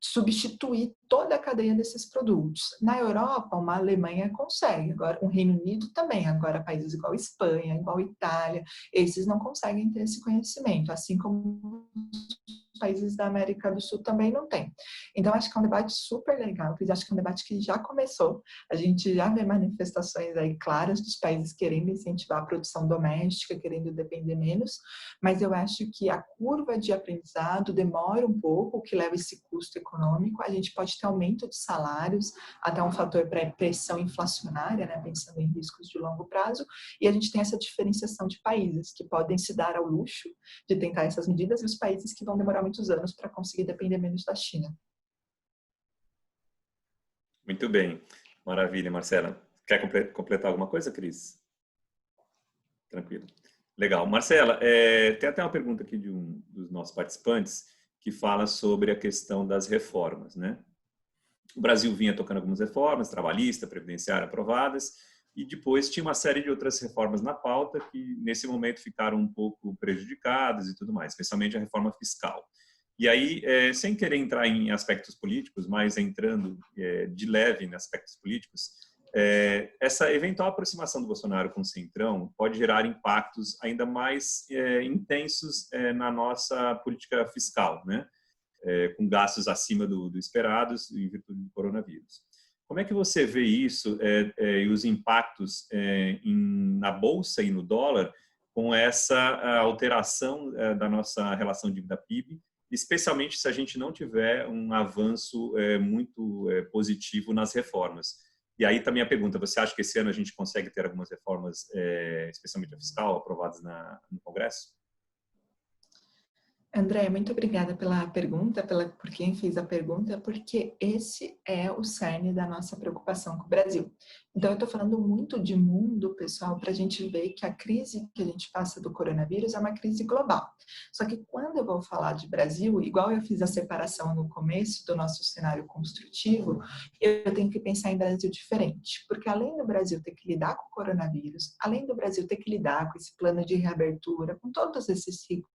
substituir toda a cadeia desses produtos. Na Europa, uma Alemanha consegue, agora um Reino Unido também, agora países igual Espanha, igual Itália, esses não conseguem ter esse conhecimento, assim como os países da América do Sul também não têm. Então, acho que é um debate super legal, eu acho que é um debate que já começou, a gente já vê manifestações aí claras dos países querendo incentivar a produção doméstica, querendo depender menos, mas eu acho que a curva de aprendizado demora um pouco, o que leva esse custo econômico, a gente pode ter aumento de salários, até um fator para pressão inflacionária, né, pensando em riscos de longo prazo, e a gente tem essa diferenciação de países que podem se dar ao luxo de tentar essas medidas e os países que vão demorar muitos anos para conseguir depender menos da China. Muito bem. Maravilha, Marcela. Quer completar alguma coisa, Cris? Tranquilo. Legal. Marcela, tem até uma pergunta aqui de um dos nossos participantes que fala sobre a questão das reformas, né? O Brasil vinha tocando algumas reformas, trabalhista, previdenciária aprovadas, e depois tinha uma série de outras reformas na pauta que, nesse momento, ficaram um pouco prejudicadas e tudo mais, especialmente a reforma fiscal. E aí, sem querer entrar em aspectos políticos, mas entrando de leve em aspectos políticos, essa eventual aproximação do Bolsonaro com o Centrão pode gerar impactos ainda mais intensos na nossa política fiscal, né? Com gastos acima do esperados em virtude do coronavírus. Como é que você vê isso e os impactos na Bolsa e no dólar com essa alteração da nossa relação dívida-PIB, especialmente se a gente não tiver um avanço muito positivo nas reformas? E aí também a pergunta, você acha que esse ano a gente consegue ter algumas reformas, especialmente a fiscal, aprovadas no Congresso? André, muito obrigada pela pergunta, por quem fez a pergunta, porque esse é o cerne da nossa preocupação com o Brasil. Então, eu estou falando muito de mundo, pessoal, para a gente ver que a crise que a gente passa do coronavírus é uma crise global. Só que quando eu vou falar de Brasil, igual eu fiz a separação no começo do nosso cenário construtivo, eu tenho que pensar em Brasil diferente, porque além do Brasil ter que lidar com o coronavírus, além do Brasil ter que lidar com esse plano de reabertura, com todos esses riscos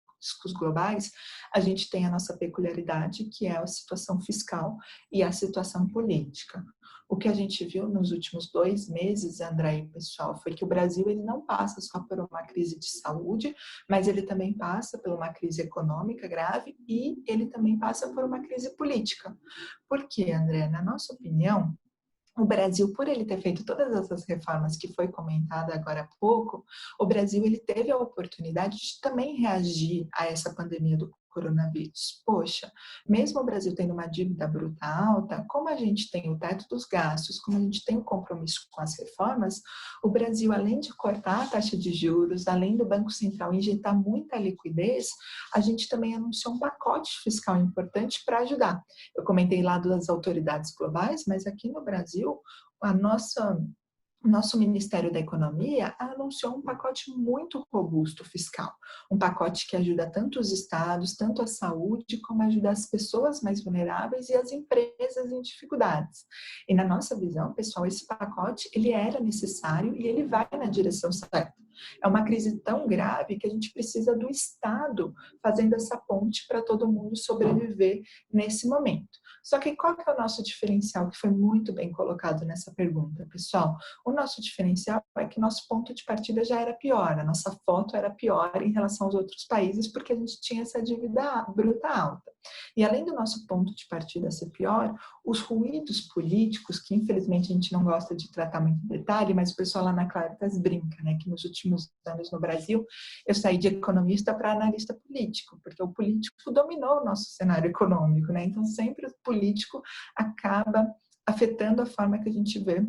globais, a gente tem a nossa peculiaridade, que é a situação fiscal e a situação política. O que a gente viu nos últimos 2 meses, André e pessoal, foi que o Brasil ele não passa só por uma crise de saúde, mas ele também passa por uma crise econômica grave e ele também passa por uma crise política. Por quê, André? Na nossa opinião, o Brasil, por ele ter feito todas essas reformas que foi comentada agora há pouco, o Brasil ele teve a oportunidade de também reagir a essa pandemia do coronavírus. Poxa, mesmo o Brasil tendo uma dívida bruta alta, como a gente tem o teto dos gastos, como a gente tem o compromisso com as reformas, o Brasil, além de cortar a taxa de juros, além do Banco Central injetar muita liquidez, a gente também anunciou um pacote fiscal importante para ajudar. Eu comentei lá das autoridades globais, mas aqui no Brasil, o nosso Ministério da Economia anunciou um pacote muito robusto fiscal, um pacote que ajuda tanto os estados, tanto a saúde, como ajuda as pessoas mais vulneráveis e as empresas em dificuldades. E na nossa visão, pessoal, esse pacote ele era necessário e ele vai na direção certa. É uma crise tão grave que a gente precisa do Estado fazendo essa ponte para todo mundo sobreviver nesse momento. Só que qual que é o nosso diferencial, que foi muito bem colocado nessa pergunta, pessoal? O nosso diferencial é que nosso ponto de partida já era pior, a nossa foto era pior em relação aos outros países, porque a gente tinha essa dívida bruta alta. E além do nosso ponto de partida ser pior, os ruídos políticos, que infelizmente a gente não gosta de tratar muito em detalhe, mas o pessoal lá na Claritas brinca, né, que nos últimos anos no Brasil, eu saí de economista para analista político, porque o político dominou o nosso cenário econômico, né? Então sempre o político acaba afetando a forma que a gente vê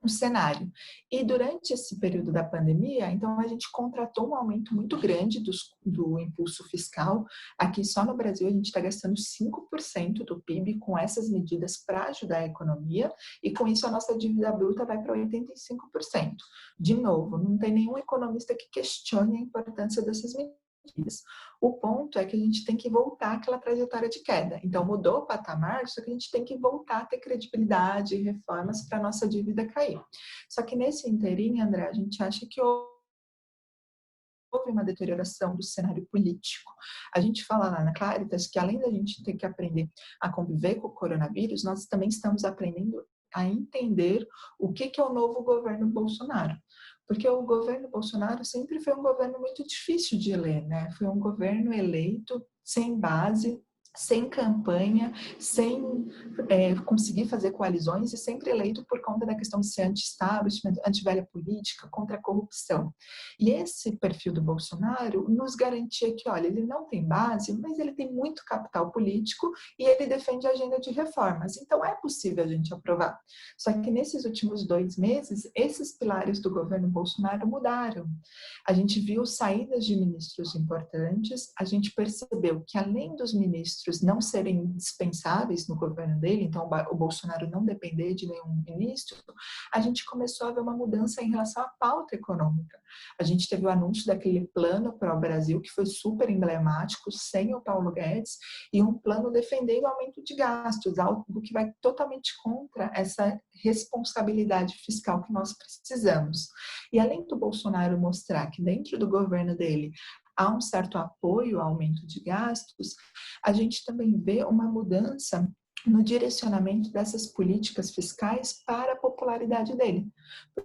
o cenário. E durante esse período da pandemia, então a gente contratou um aumento muito grande do impulso fiscal. Aqui só no Brasil a gente está gastando 5% do PIB com essas medidas para ajudar a economia e com isso a nossa dívida bruta vai para 85%. De novo, não tem nenhum economista que questione a importância dessas medidas. O ponto é que a gente tem que voltar àquela trajetória de queda. Então, mudou o patamar, só que a gente tem que voltar a ter credibilidade e reformas para a nossa dívida cair. Só que nesse inteirinho, André, a gente acha que houve uma deterioração do cenário político. A gente fala lá na Claritas que além da gente ter que aprender a conviver com o coronavírus, nós também estamos aprendendo a entender o que é o novo governo Bolsonaro. Porque o governo Bolsonaro sempre foi um governo muito difícil de ler, né? Foi um governo eleito sem base, sem campanha, sem conseguir fazer coalizões e sempre eleito por conta da questão de ser anti-establishment, anti-velha política, contra a corrupção. E esse perfil do Bolsonaro nos garantia que, olha, ele não tem base, mas ele tem muito capital político e ele defende a agenda de reformas. Então, é possível a gente aprovar. Só que nesses últimos 2 meses, esses pilares do governo Bolsonaro mudaram. A gente viu saídas de ministros importantes, a gente percebeu que, além dos ministros não serem indispensáveis no governo dele, então o Bolsonaro não depender de nenhum ministro, a gente começou a ver uma mudança em relação à pauta econômica. A gente teve o anúncio daquele plano para o Brasil, que foi super emblemático, sem o Paulo Guedes, e um plano defendendo o aumento de gastos, algo que vai totalmente contra essa responsabilidade fiscal que nós precisamos. E além do Bolsonaro mostrar que dentro do governo dele há um certo apoio ao aumento de gastos, a gente também vê uma mudança no direcionamento dessas políticas fiscais para a popularidade dele.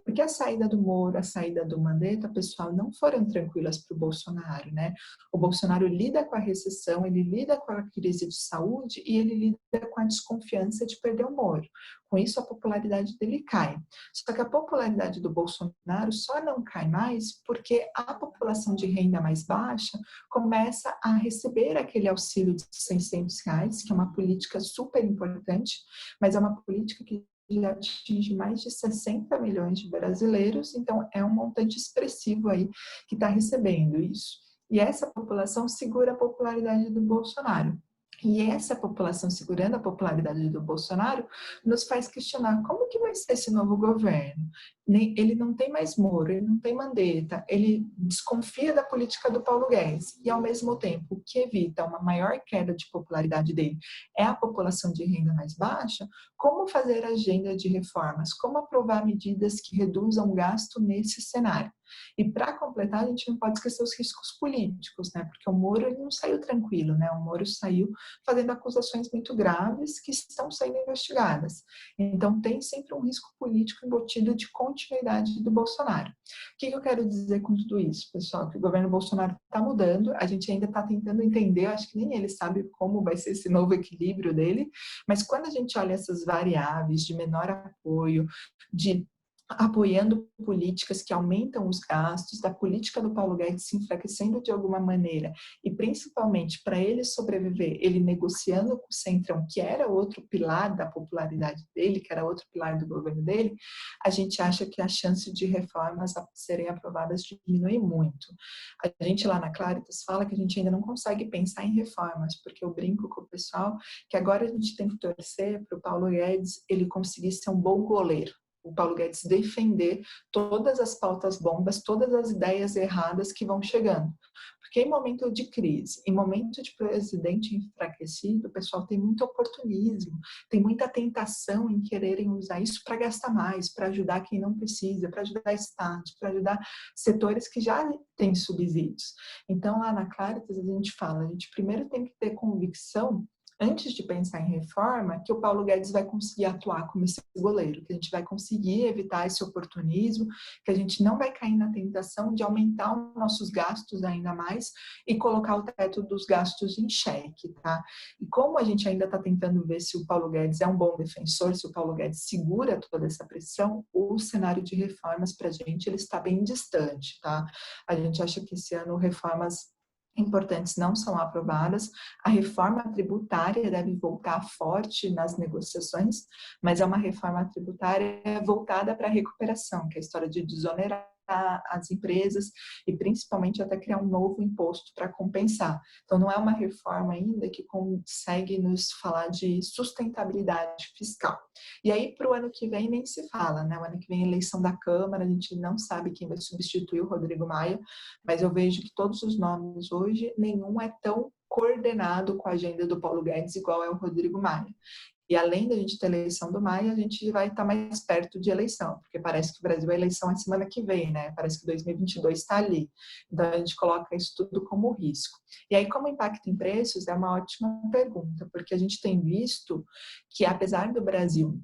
Porque a saída do Moro, a saída do Mandetta, pessoal, não foram tranquilas para o Bolsonaro, né? O Bolsonaro lida com a recessão, ele lida com a crise de saúde e ele lida com a desconfiança de perder o Moro. Com isso, a popularidade dele cai. Só que a popularidade do Bolsonaro só não cai mais porque a população de renda mais baixa começa a receber aquele auxílio de R$600, que é uma política super importante, mas é uma política que já atinge mais de 60 milhões de brasileiros, então é um montante expressivo aí que está recebendo isso. E essa população segura a popularidade do Bolsonaro. E essa população segurando a popularidade do Bolsonaro nos faz questionar como que vai ser esse novo governo. Ele não tem mais Moro, ele não tem Mandetta, ele desconfia da política do Paulo Guedes e, ao mesmo tempo, o que evita uma maior queda de popularidade dele é a população de renda mais baixa. Como fazer agenda de reformas? Como aprovar medidas que reduzam o gasto nesse cenário? E para completar, a gente não pode esquecer os riscos políticos, né? Porque o Moro ele não saiu tranquilo, né? O Moro saiu fazendo acusações muito graves que estão sendo investigadas. Então tem sempre um risco político embutido de continuidade do Bolsonaro. O que eu quero dizer com tudo isso, pessoal? Que o governo Bolsonaro está mudando, a gente ainda está tentando entender, acho que nem ele sabe como vai ser esse novo equilíbrio dele, mas quando a gente olha essas variáveis de menor apoio, de apoiando políticas que aumentam os gastos, da política do Paulo Guedes se enfraquecendo de alguma maneira, e principalmente para ele sobreviver, ele negociando com o Centrão, que era outro pilar da popularidade dele, que era outro pilar do governo dele, a gente acha que a chance de reformas a serem aprovadas diminui muito. A gente lá na Claritas fala que a gente ainda não consegue pensar em reformas, porque eu brinco com o pessoal que agora a gente tem que torcer para o Paulo Guedes ele conseguir ser um bom goleiro. O Paulo Guedes defender todas as pautas bombas, todas as ideias erradas que vão chegando. Porque em momento de crise, em momento de presidente enfraquecido, o pessoal tem muito oportunismo, tem muita tentação em quererem usar isso para gastar mais, para ajudar quem não precisa, para ajudar estados, para ajudar setores que já têm subsídios. Então, lá na Claritas, a gente fala, a gente primeiro tem que ter convicção antes de pensar em reforma, que o Paulo Guedes vai conseguir atuar como esse goleiro, que a gente vai conseguir evitar esse oportunismo, que a gente não vai cair na tentação de aumentar os nossos gastos ainda mais e colocar o teto dos gastos em xeque, tá? E como a gente ainda está tentando ver se o Paulo Guedes é um bom defensor, se o Paulo Guedes segura toda essa pressão, o cenário de reformas para a gente ele está bem distante, tá? A gente acha que esse ano reformas importantes não são aprovadas. A reforma tributária deve voltar forte nas negociações, mas é uma reforma tributária voltada para a recuperação, que é a história de desonerar as empresas e principalmente até criar um novo imposto para compensar. Então não é uma reforma ainda que consegue nos falar de sustentabilidade fiscal. E aí para o ano que vem nem se fala, né? O ano que vem é eleição da Câmara, a gente não sabe quem vai substituir o Rodrigo Maia, mas eu vejo que todos os nomes hoje, nenhum é tão coordenado com a agenda do Paulo Guedes igual é o Rodrigo Maia. E além da gente ter eleição do Maia, a gente vai estar mais perto de eleição, porque parece que o Brasil, a eleição é semana que vem, né? Parece que 2022 está ali. Então, a gente coloca isso tudo como risco. E aí, como impacto em preços, é uma ótima pergunta, porque a gente tem visto que, apesar do Brasil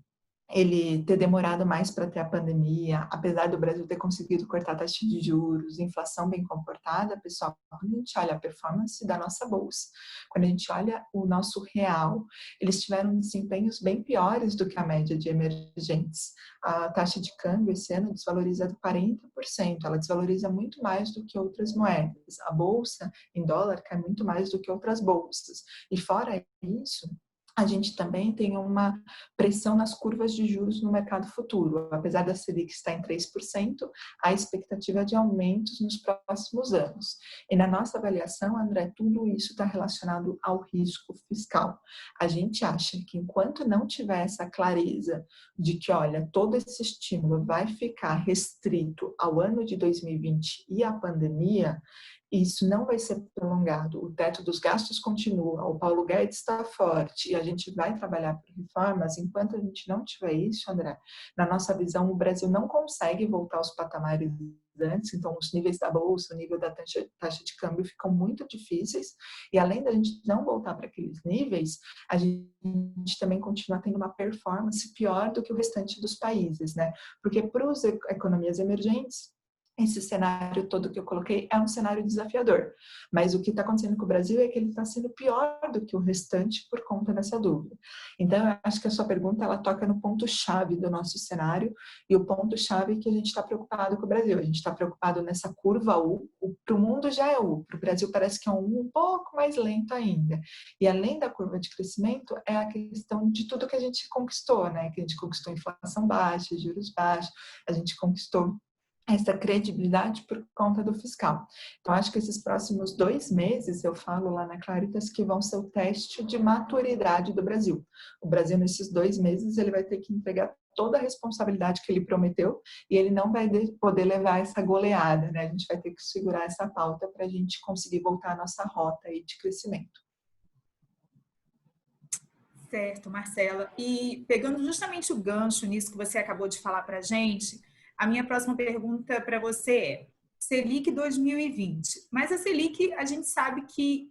ele ter demorado mais para ter a pandemia, apesar do Brasil ter conseguido cortar a taxa de juros, inflação bem comportada, pessoal, quando a gente olha a performance da nossa bolsa, quando a gente olha o nosso real, eles tiveram desempenhos bem piores do que a média de emergentes. A taxa de câmbio esse ano desvaloriza 40%, ela desvaloriza muito mais do que outras moedas. A bolsa em dólar cai muito mais do que outras bolsas. E fora isso, a gente também tem uma pressão nas curvas de juros no mercado futuro. Apesar da Selic estar em 3%, a expectativa é de aumentos nos próximos anos. E na nossa avaliação, André, tudo isso está relacionado ao risco fiscal. A gente acha que enquanto não tiver essa clareza de que, olha, todo esse estímulo vai ficar restrito ao ano de 2020 e à pandemia, isso não vai ser prolongado. O teto dos gastos continua, o Paulo Guedes está forte e a gente vai trabalhar por reformas. Enquanto a gente não tiver isso, André, na nossa visão, o Brasil não consegue voltar aos patamares antes, então os níveis da bolsa, o nível da taxa de câmbio ficam muito difíceis e além da gente não voltar para aqueles níveis, a gente também continua tendo uma performance pior do que o restante dos países, né? Porque para as economias emergentes, esse cenário todo que eu coloquei é um cenário desafiador, mas o que está acontecendo com o Brasil é que ele está sendo pior do que o restante por conta dessa dúvida. Então, eu acho que a sua pergunta, ela toca no ponto-chave do nosso cenário, e o ponto-chave é que a gente está preocupado com o Brasil, a gente está preocupado nessa curva U, para o mundo já é U, para o Brasil parece que é um pouco mais lento ainda. E além da curva de crescimento, é a questão de tudo que a gente conquistou, né? Que a gente conquistou inflação baixa, juros baixos, a gente conquistou essa credibilidade por conta do fiscal. Então, acho que esses próximos 2 meses, eu falo lá na Claritas, que vão ser o teste de maturidade do Brasil. O Brasil, nesses 2 meses, ele vai ter que entregar toda a responsabilidade que ele prometeu e ele não vai poder levar essa goleada, né? A gente vai ter que segurar essa pauta para a gente conseguir voltar à nossa rota aí de crescimento. Certo, Marcela. E pegando justamente o gancho nisso que você acabou de falar para a gente, a minha próxima pergunta para você é Selic 2020. Mas a Selic, a gente sabe que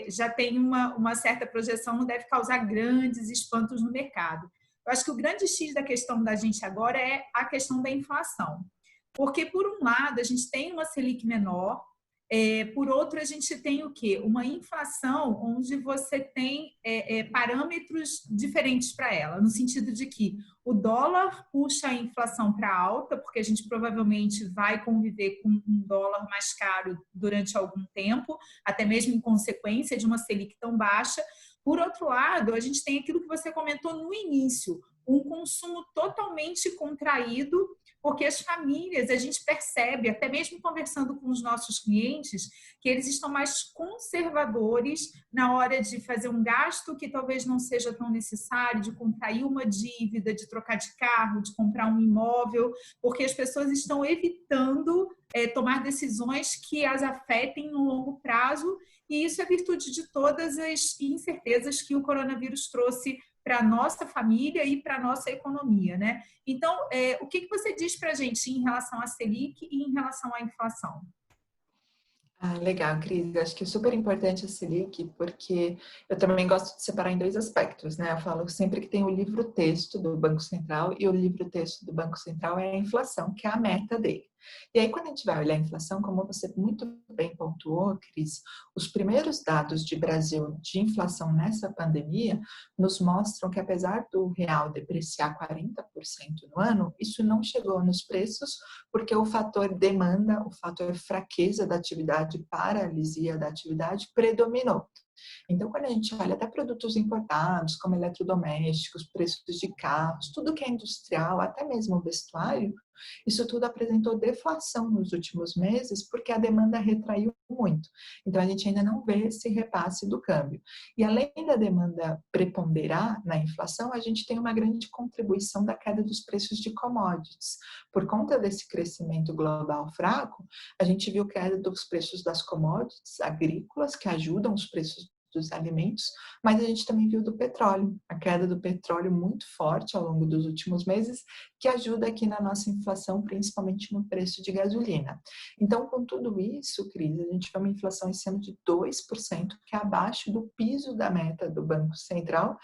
já tem uma certa projeção, não deve causar grandes espantos no mercado. Eu acho que o grande X da questão da gente agora é a questão da inflação. Porque, por um lado, a gente tem uma Selic menor, Por outro, a gente tem o quê? Uma inflação onde você tem parâmetros diferentes para ela, no sentido de que o dólar puxa a inflação para alta, porque a gente provavelmente vai conviver com um dólar mais caro durante algum tempo, até mesmo em consequência de uma Selic tão baixa. Por outro lado, a gente tem aquilo que você comentou no início, um consumo totalmente contraído, porque as famílias, a gente percebe, até mesmo conversando com os nossos clientes, que eles estão mais conservadores na hora de fazer um gasto que talvez não seja tão necessário, de contrair uma dívida, de trocar de carro, de comprar um imóvel, porque as pessoas estão evitando tomar decisões que as afetem no longo prazo, e isso é virtude de todas as incertezas que o coronavírus trouxe para a nossa família e para a nossa economia, né? Então, o que você diz para a gente em relação à Selic e em relação à inflação? Legal, Cris. Acho que é super importante a Selic, porque eu também gosto de separar em dois aspectos, né? Eu falo sempre que tem o livro-texto do Banco Central e o livro-texto do Banco Central é a inflação, que é a meta dele. E aí, quando a gente vai olhar a inflação, como você muito bem pontuou, Cris, os primeiros dados de Brasil de inflação nessa pandemia nos mostram que, apesar do real depreciar 40% no ano, isso não chegou nos preços, porque o fator demanda, o fator fraqueza da atividade, paralisia da atividade, predominou. Então, quando a gente olha até produtos importados, como eletrodomésticos, preços de carros, tudo que é industrial, até mesmo o vestuário, isso tudo apresentou deflação nos últimos meses, porque a demanda retraiu muito. Então, a gente ainda não vê esse repasse do câmbio. E além da demanda preponderar na inflação, a gente tem uma grande contribuição da queda dos preços de commodities. Por conta desse crescimento global fraco, a gente viu queda dos preços das commodities agrícolas, que ajudam os preços dos alimentos, mas a gente também viu do petróleo, a queda do petróleo muito forte ao longo dos últimos meses, que ajuda aqui na nossa inflação, principalmente no preço de gasolina. Então, com tudo isso, Cris, a gente vê uma inflação esse ano de 2%, que é abaixo do piso da meta do Banco Central,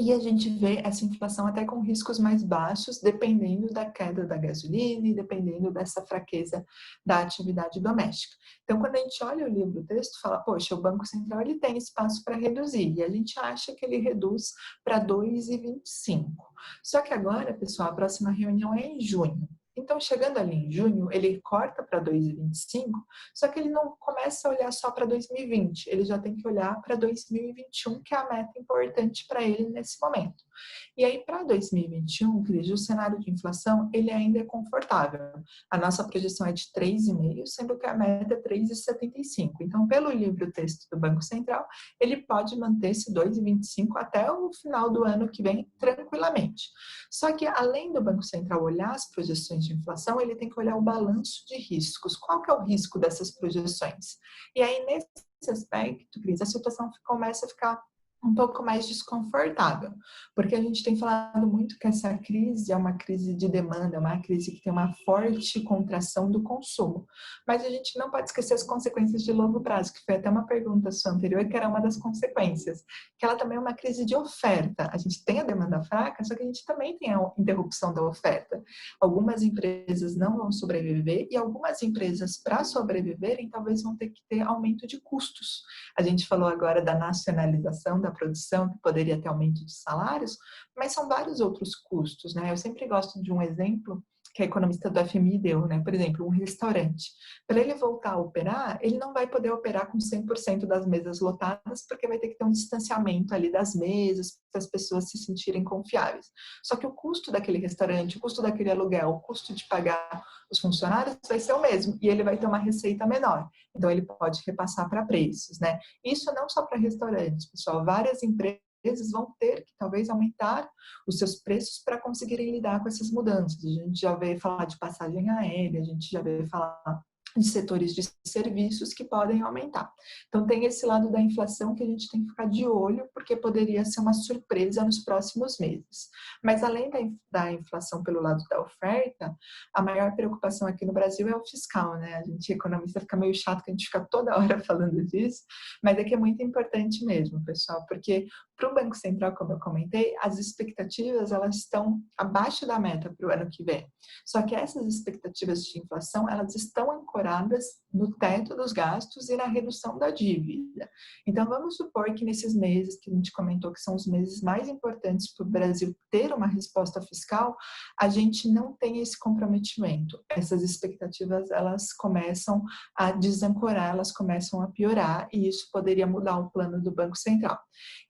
e a gente vê essa inflação até com riscos mais baixos, dependendo da queda da gasolina e dependendo dessa fraqueza da atividade doméstica. Então, quando a gente olha o livro-texto, fala, poxa, o Banco Central ele tem espaço para reduzir, e a gente acha que ele reduz para 2,25. Só que agora, pessoal, a próxima reunião é em junho. Então, chegando ali em junho, ele corta para 2,25, só que ele não começa a olhar só para 2020, ele já tem que olhar para 2021, que é a meta importante para ele nesse momento. E aí, para 2021, Cris, o cenário de inflação, ele ainda é confortável. A nossa projeção é de 3,5, sendo que a meta é 3,75. Então, pelo livro-texto do Banco Central, ele pode manter esse 2,25 até o final do ano que vem, tranquilamente. Só que, além do Banco Central olhar as projeções de inflação, ele tem que olhar o balanço de riscos. Qual que é o risco dessas projeções? E aí, nesse aspecto, Cris, a situação começa a ficar um pouco mais desconfortável, porque a gente tem falado muito que essa crise é uma crise de demanda, é uma crise que tem uma forte contração do consumo, mas a gente não pode esquecer as consequências de longo prazo, que foi até uma pergunta sua anterior, que era uma das consequências, que ela também é uma crise de oferta. A gente tem a demanda fraca, só que a gente também tem a interrupção da oferta. Algumas empresas não vão sobreviver e algumas empresas, para sobreviverem, talvez vão ter que ter aumento de custos. A gente falou agora da nacionalização da produção, que poderia ter aumento de salários, mas são vários outros custos, né? Eu sempre gosto de um exemplo que a economista do FMI deu, né? Por exemplo, um restaurante. Para ele voltar a operar, ele não vai poder operar com 100% das mesas lotadas, porque vai ter que ter um distanciamento ali das mesas, para as pessoas se sentirem confiáveis. Só que o custo daquele restaurante, o custo daquele aluguel, o custo de pagar os funcionários vai ser o mesmo, e ele vai ter uma receita menor. Então, ele pode repassar para preços, né? Isso não só para restaurantes, pessoal. Várias empresas vão ter que talvez aumentar os seus preços para conseguirem lidar com essas mudanças. A gente já veio falar de passagem aérea, a gente já veio falar de setores de serviços que podem aumentar. Então, tem esse lado da inflação que a gente tem que ficar de olho, porque poderia ser uma surpresa nos próximos meses. Mas, além da inflação pelo lado da oferta, a maior preocupação aqui no Brasil é o fiscal, né? A gente, economista, fica meio chato que a gente fica toda hora falando disso, mas é que é muito importante mesmo, pessoal, porque para o Banco Central, como eu comentei, as expectativas elas estão abaixo da meta para o ano que vem. Só que essas expectativas de inflação, elas estão ancoradas ancoradas no teto dos gastos e na redução da dívida. Então, vamos supor que nesses meses que a gente comentou que são os meses mais importantes para o Brasil ter uma resposta fiscal, a gente não tem esse comprometimento. Essas expectativas, elas começam a desancorar, elas começam a piorar, e isso poderia mudar o plano do Banco Central.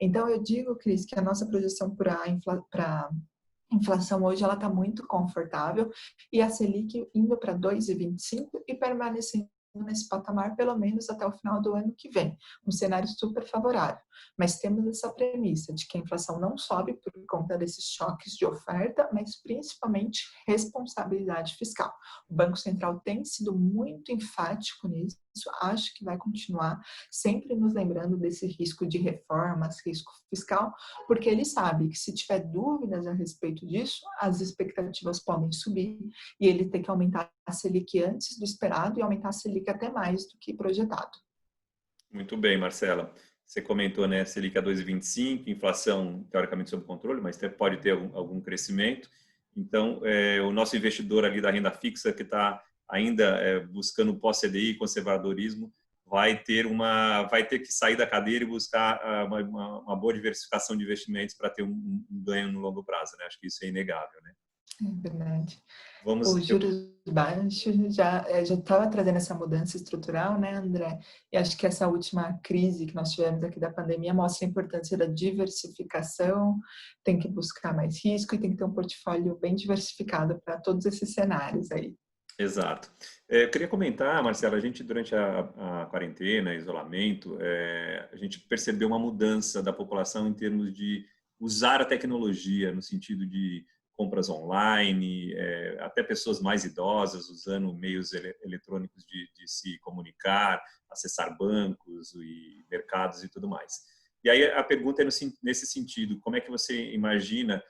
Então, eu digo, Cris, que a nossa projeção para a inflação hoje ela está muito confortável e a Selic indo para 2,25 e permanecendo nesse patamar pelo menos até o final do ano que vem. Um cenário super favorável. Mas temos essa premissa de que a inflação não sobe por conta desses choques de oferta, mas principalmente responsabilidade fiscal. O Banco Central tem sido muito enfático nisso, acho que vai continuar sempre nos lembrando desse risco de reformas, risco fiscal, porque ele sabe que se tiver dúvidas a respeito disso, as expectativas podem subir e ele tem que aumentar a Selic antes do esperado e aumentar a Selic até mais do que projetado. Muito bem, Marcela. Você comentou, né, Selic a 2,25, inflação teoricamente sob controle, mas pode ter algum crescimento. Então, o nosso investidor ali da renda fixa que está ainda buscando pós-CDI, conservadorismo, vai ter que sair da cadeira e buscar uma boa diversificação de investimentos para ter um ganho no longo prazo, né? Acho que isso é inegável, né? É verdade. Os juros baixos já estava trazendo essa mudança estrutural, né, André? E acho que essa última crise que nós tivemos aqui da pandemia mostra a importância da diversificação, tem que buscar mais risco e tem que ter um portfólio bem diversificado para todos esses cenários aí. Exato. Eu queria comentar, Marcela, a gente durante a quarentena, isolamento, a gente percebeu uma mudança da população em termos de usar a tecnologia no sentido de compras online, até pessoas mais idosas usando meios eletrônicos de se comunicar, acessar bancos e mercados e tudo mais. E aí a pergunta é nesse sentido, como é que você imagina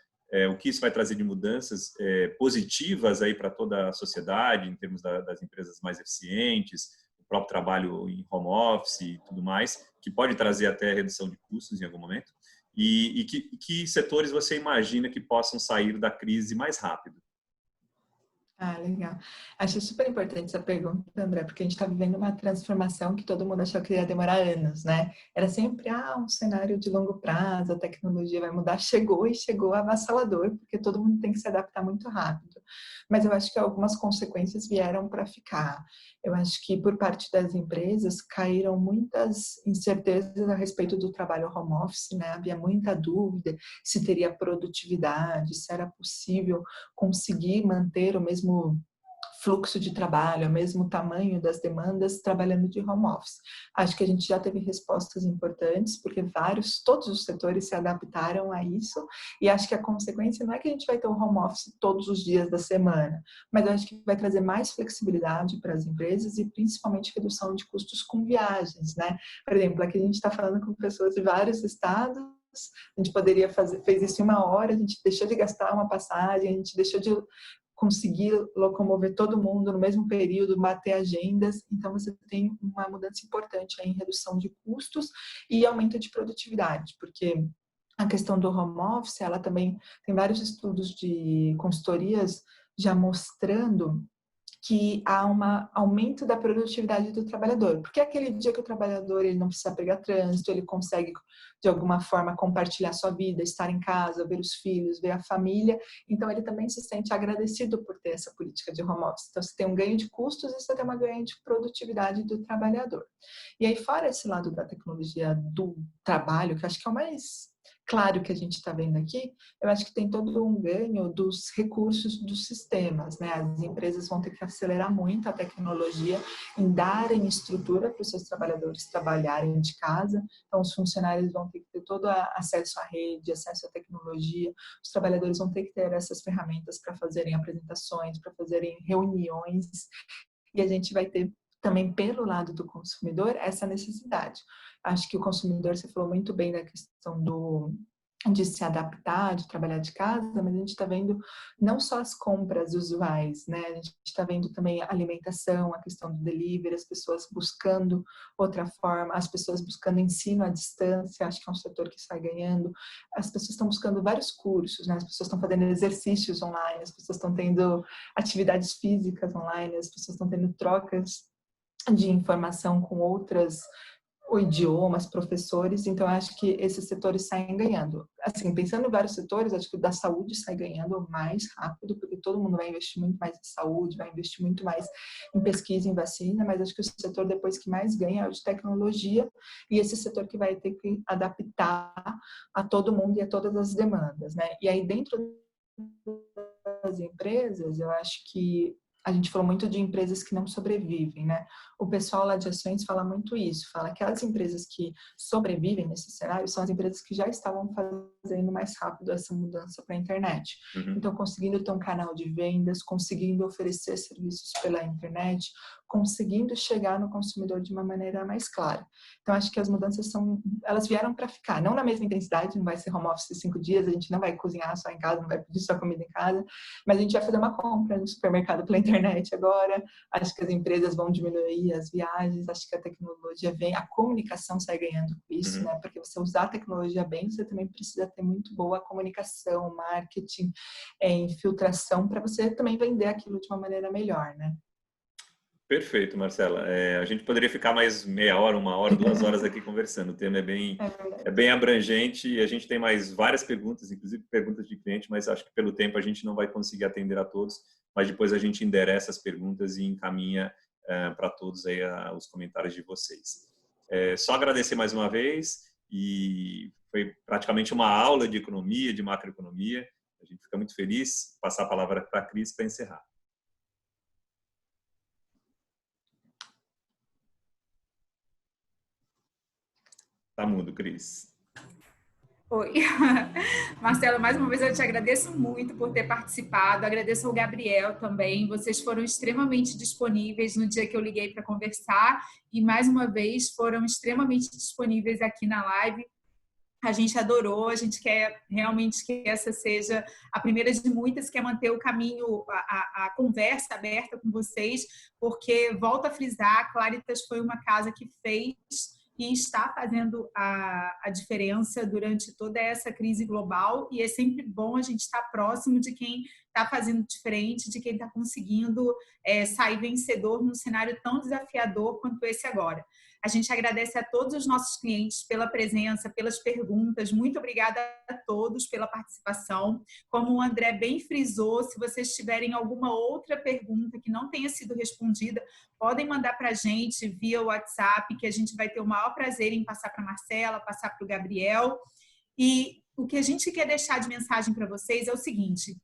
o que isso vai trazer de mudanças positivas aí para toda a sociedade, em termos das empresas mais eficientes, o próprio trabalho em home office e tudo mais, que pode trazer até redução de custos em algum momento? E que setores você imagina que possam sair da crise mais rápido? Ah, legal. Acho super importante essa pergunta, André, porque a gente está vivendo uma transformação que todo mundo achou que ia demorar anos, né? Era sempre um cenário de longo prazo, a tecnologia vai mudar. Chegou e chegou avassalador, porque todo mundo tem que se adaptar muito rápido. Mas eu acho que algumas consequências vieram para ficar. Eu acho que por parte das empresas caíram muitas incertezas a respeito do trabalho home office, né? Havia muita dúvida se teria produtividade, se era possível conseguir manter o mesmo fluxo de trabalho, o mesmo tamanho das demandas trabalhando de home office. Acho que a gente já teve respostas importantes, porque todos os setores se adaptaram a isso, e acho que a consequência não é que a gente vai ter o home office todos os dias da semana, mas eu acho que vai trazer mais flexibilidade para as empresas e principalmente redução de custos com viagens, né? Por exemplo, aqui a gente está falando com pessoas de vários estados, a gente poderia fez isso em 1 hora, a gente deixou de gastar uma passagem, a gente deixou de conseguir locomover todo mundo no mesmo período, bater agendas. Então, você tem uma mudança importante aí em redução de custos e aumento de produtividade, porque a questão do home office, ela também tem vários estudos de consultorias já mostrando que há um aumento da produtividade do trabalhador. Porque aquele dia que o trabalhador ele não precisa pegar trânsito, ele consegue, de alguma forma, compartilhar sua vida, estar em casa, ver os filhos, ver a família. Então, ele também se sente agradecido por ter essa política de home office. Então, você tem um ganho de custos e você tem uma ganho de produtividade do trabalhador. E aí, fora esse lado da tecnologia do trabalho, que eu acho que é o mais claro que a gente está vendo aqui, eu acho que tem todo um ganho dos recursos dos sistemas, né? As empresas vão ter que acelerar muito a tecnologia em darem estrutura para os seus trabalhadores trabalharem de casa, então os funcionários vão ter que ter todo acesso à rede, acesso à tecnologia, os trabalhadores vão ter que ter essas ferramentas para fazerem apresentações, para fazerem reuniões, e a gente vai ter também pelo lado do consumidor essa necessidade. Acho que o consumidor, você falou muito bem da questão de se adaptar, de trabalhar de casa, mas a gente está vendo não só as compras usuais, né? A gente está vendo também a alimentação, a questão do delivery, as pessoas buscando outra forma, as pessoas buscando ensino à distância, acho que é um setor que sai ganhando. As pessoas estão buscando vários cursos, né? As pessoas estão fazendo exercícios online, as pessoas estão tendo atividades físicas online, as pessoas estão tendo trocas de informação com outras idiomas, professores, então acho que esses setores saem ganhando. Assim, pensando em vários setores, acho que o da saúde sai ganhando mais rápido, porque todo mundo vai investir muito mais em saúde, vai investir muito mais em pesquisa, em vacina, mas acho que o setor depois que mais ganha é o de tecnologia, e esse setor que vai ter que adaptar a todo mundo e a todas as demandas, né? E aí dentro das empresas, eu acho que a gente falou muito de empresas que não sobrevivem, né? O pessoal lá de ações fala muito isso, fala que as empresas que sobrevivem nesse cenário são as empresas que já estavam fazendo mais rápido essa mudança para a internet. Então, conseguindo ter um canal de vendas, conseguindo oferecer serviços pela internet, conseguindo chegar no consumidor de uma maneira mais clara. Então, acho que as mudanças elas vieram para ficar, não na mesma intensidade, não vai ser home office 5 dias, a gente não vai cozinhar só em casa, não vai pedir só comida em casa, mas a gente vai fazer uma compra no supermercado pela internet agora. Acho que as empresas vão diminuir as viagens, acho que a tecnologia vem, a comunicação sai ganhando com isso, né? Porque você usar a tecnologia bem, você também precisa ter muito boa comunicação, marketing, infiltração, para você também vender aquilo de uma maneira melhor, né? Perfeito, Marcela. A gente poderia ficar mais meia hora, 1 hora, 2 horas aqui conversando. O tema é bem abrangente e a gente tem mais várias perguntas, inclusive perguntas de cliente, mas acho que pelo tempo a gente não vai conseguir atender a todos, mas depois a gente endereça as perguntas e encaminha para todos aí os comentários de vocês. Só agradecer mais uma vez, e foi praticamente uma aula de economia, de macroeconomia. A gente fica muito feliz. Passar a palavra para a Cris para encerrar. Tá mudo, Cris. Oi. Marcelo, mais uma vez eu te agradeço muito por ter participado, agradeço ao Gabriel também, vocês foram extremamente disponíveis no dia que eu liguei para conversar e mais uma vez foram extremamente disponíveis aqui na live. A gente adorou, a gente quer realmente que essa seja a primeira de muitas, que é manter o caminho, a conversa aberta com vocês, porque, volto a frisar, a Claritas foi uma casa que fez e está fazendo a diferença durante toda essa crise global, e é sempre bom a gente estar próximo de quem está fazendo diferente, de quem está conseguindo sair vencedor num cenário tão desafiador quanto esse agora. A gente agradece a todos os nossos clientes pela presença, pelas perguntas. Muito obrigada a todos pela participação. Como o André bem frisou, se vocês tiverem alguma outra pergunta que não tenha sido respondida, podem mandar para a gente via WhatsApp, que a gente vai ter o maior prazer em passar para a Marcela, passar para o Gabriel. E o que a gente quer deixar de mensagem para vocês é o seguinte: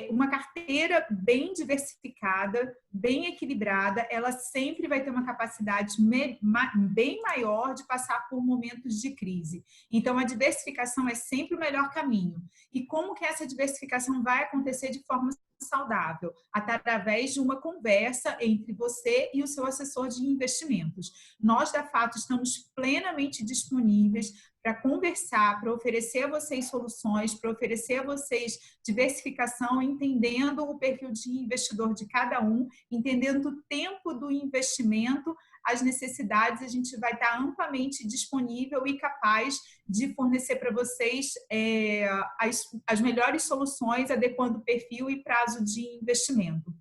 uma carteira bem diversificada, bem equilibrada, ela sempre vai ter uma capacidade bem maior de passar por momentos de crise. Então, a diversificação é sempre o melhor caminho. E como que essa diversificação vai acontecer de forma saudável? Através de uma conversa entre você e o seu assessor de investimentos. Nós, da Fato, estamos plenamente disponíveis para conversar, para oferecer a vocês soluções, para oferecer a vocês diversificação, entendendo o perfil de investidor de cada um, entendendo o tempo do investimento, as necessidades, a gente vai estar amplamente disponível e capaz de fornecer para vocês as melhores soluções, adequando o perfil e prazo de investimento.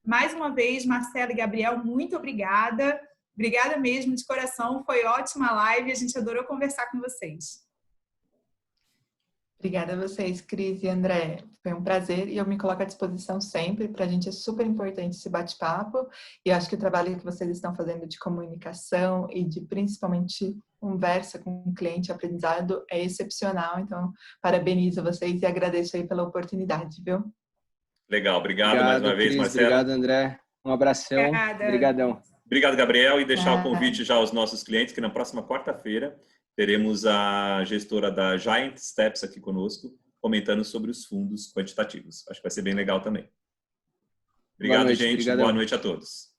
Mais uma vez, Marcela e Gabriel, muito obrigada. Obrigada mesmo, de coração. Foi ótima a live, a gente adorou conversar com vocês. Obrigada a vocês, Cris e André. Foi um prazer e eu me coloco à disposição sempre. Para a gente é super importante esse bate-papo e eu acho que o trabalho que vocês estão fazendo de comunicação e de principalmente conversa com o cliente, aprendizado, é excepcional. Então, parabenizo vocês e agradeço aí pela oportunidade, viu? Legal, obrigado mais uma vez, Cris, Marcela. Obrigado, André. Um abração. Obrigadão. Obrigado, Gabriel, e deixar o convite já aos nossos clientes, que na próxima quarta-feira teremos a gestora da Giant Steps aqui conosco, comentando sobre os fundos quantitativos. Acho que vai ser bem legal também. Obrigado, gente. Boa noite a todos.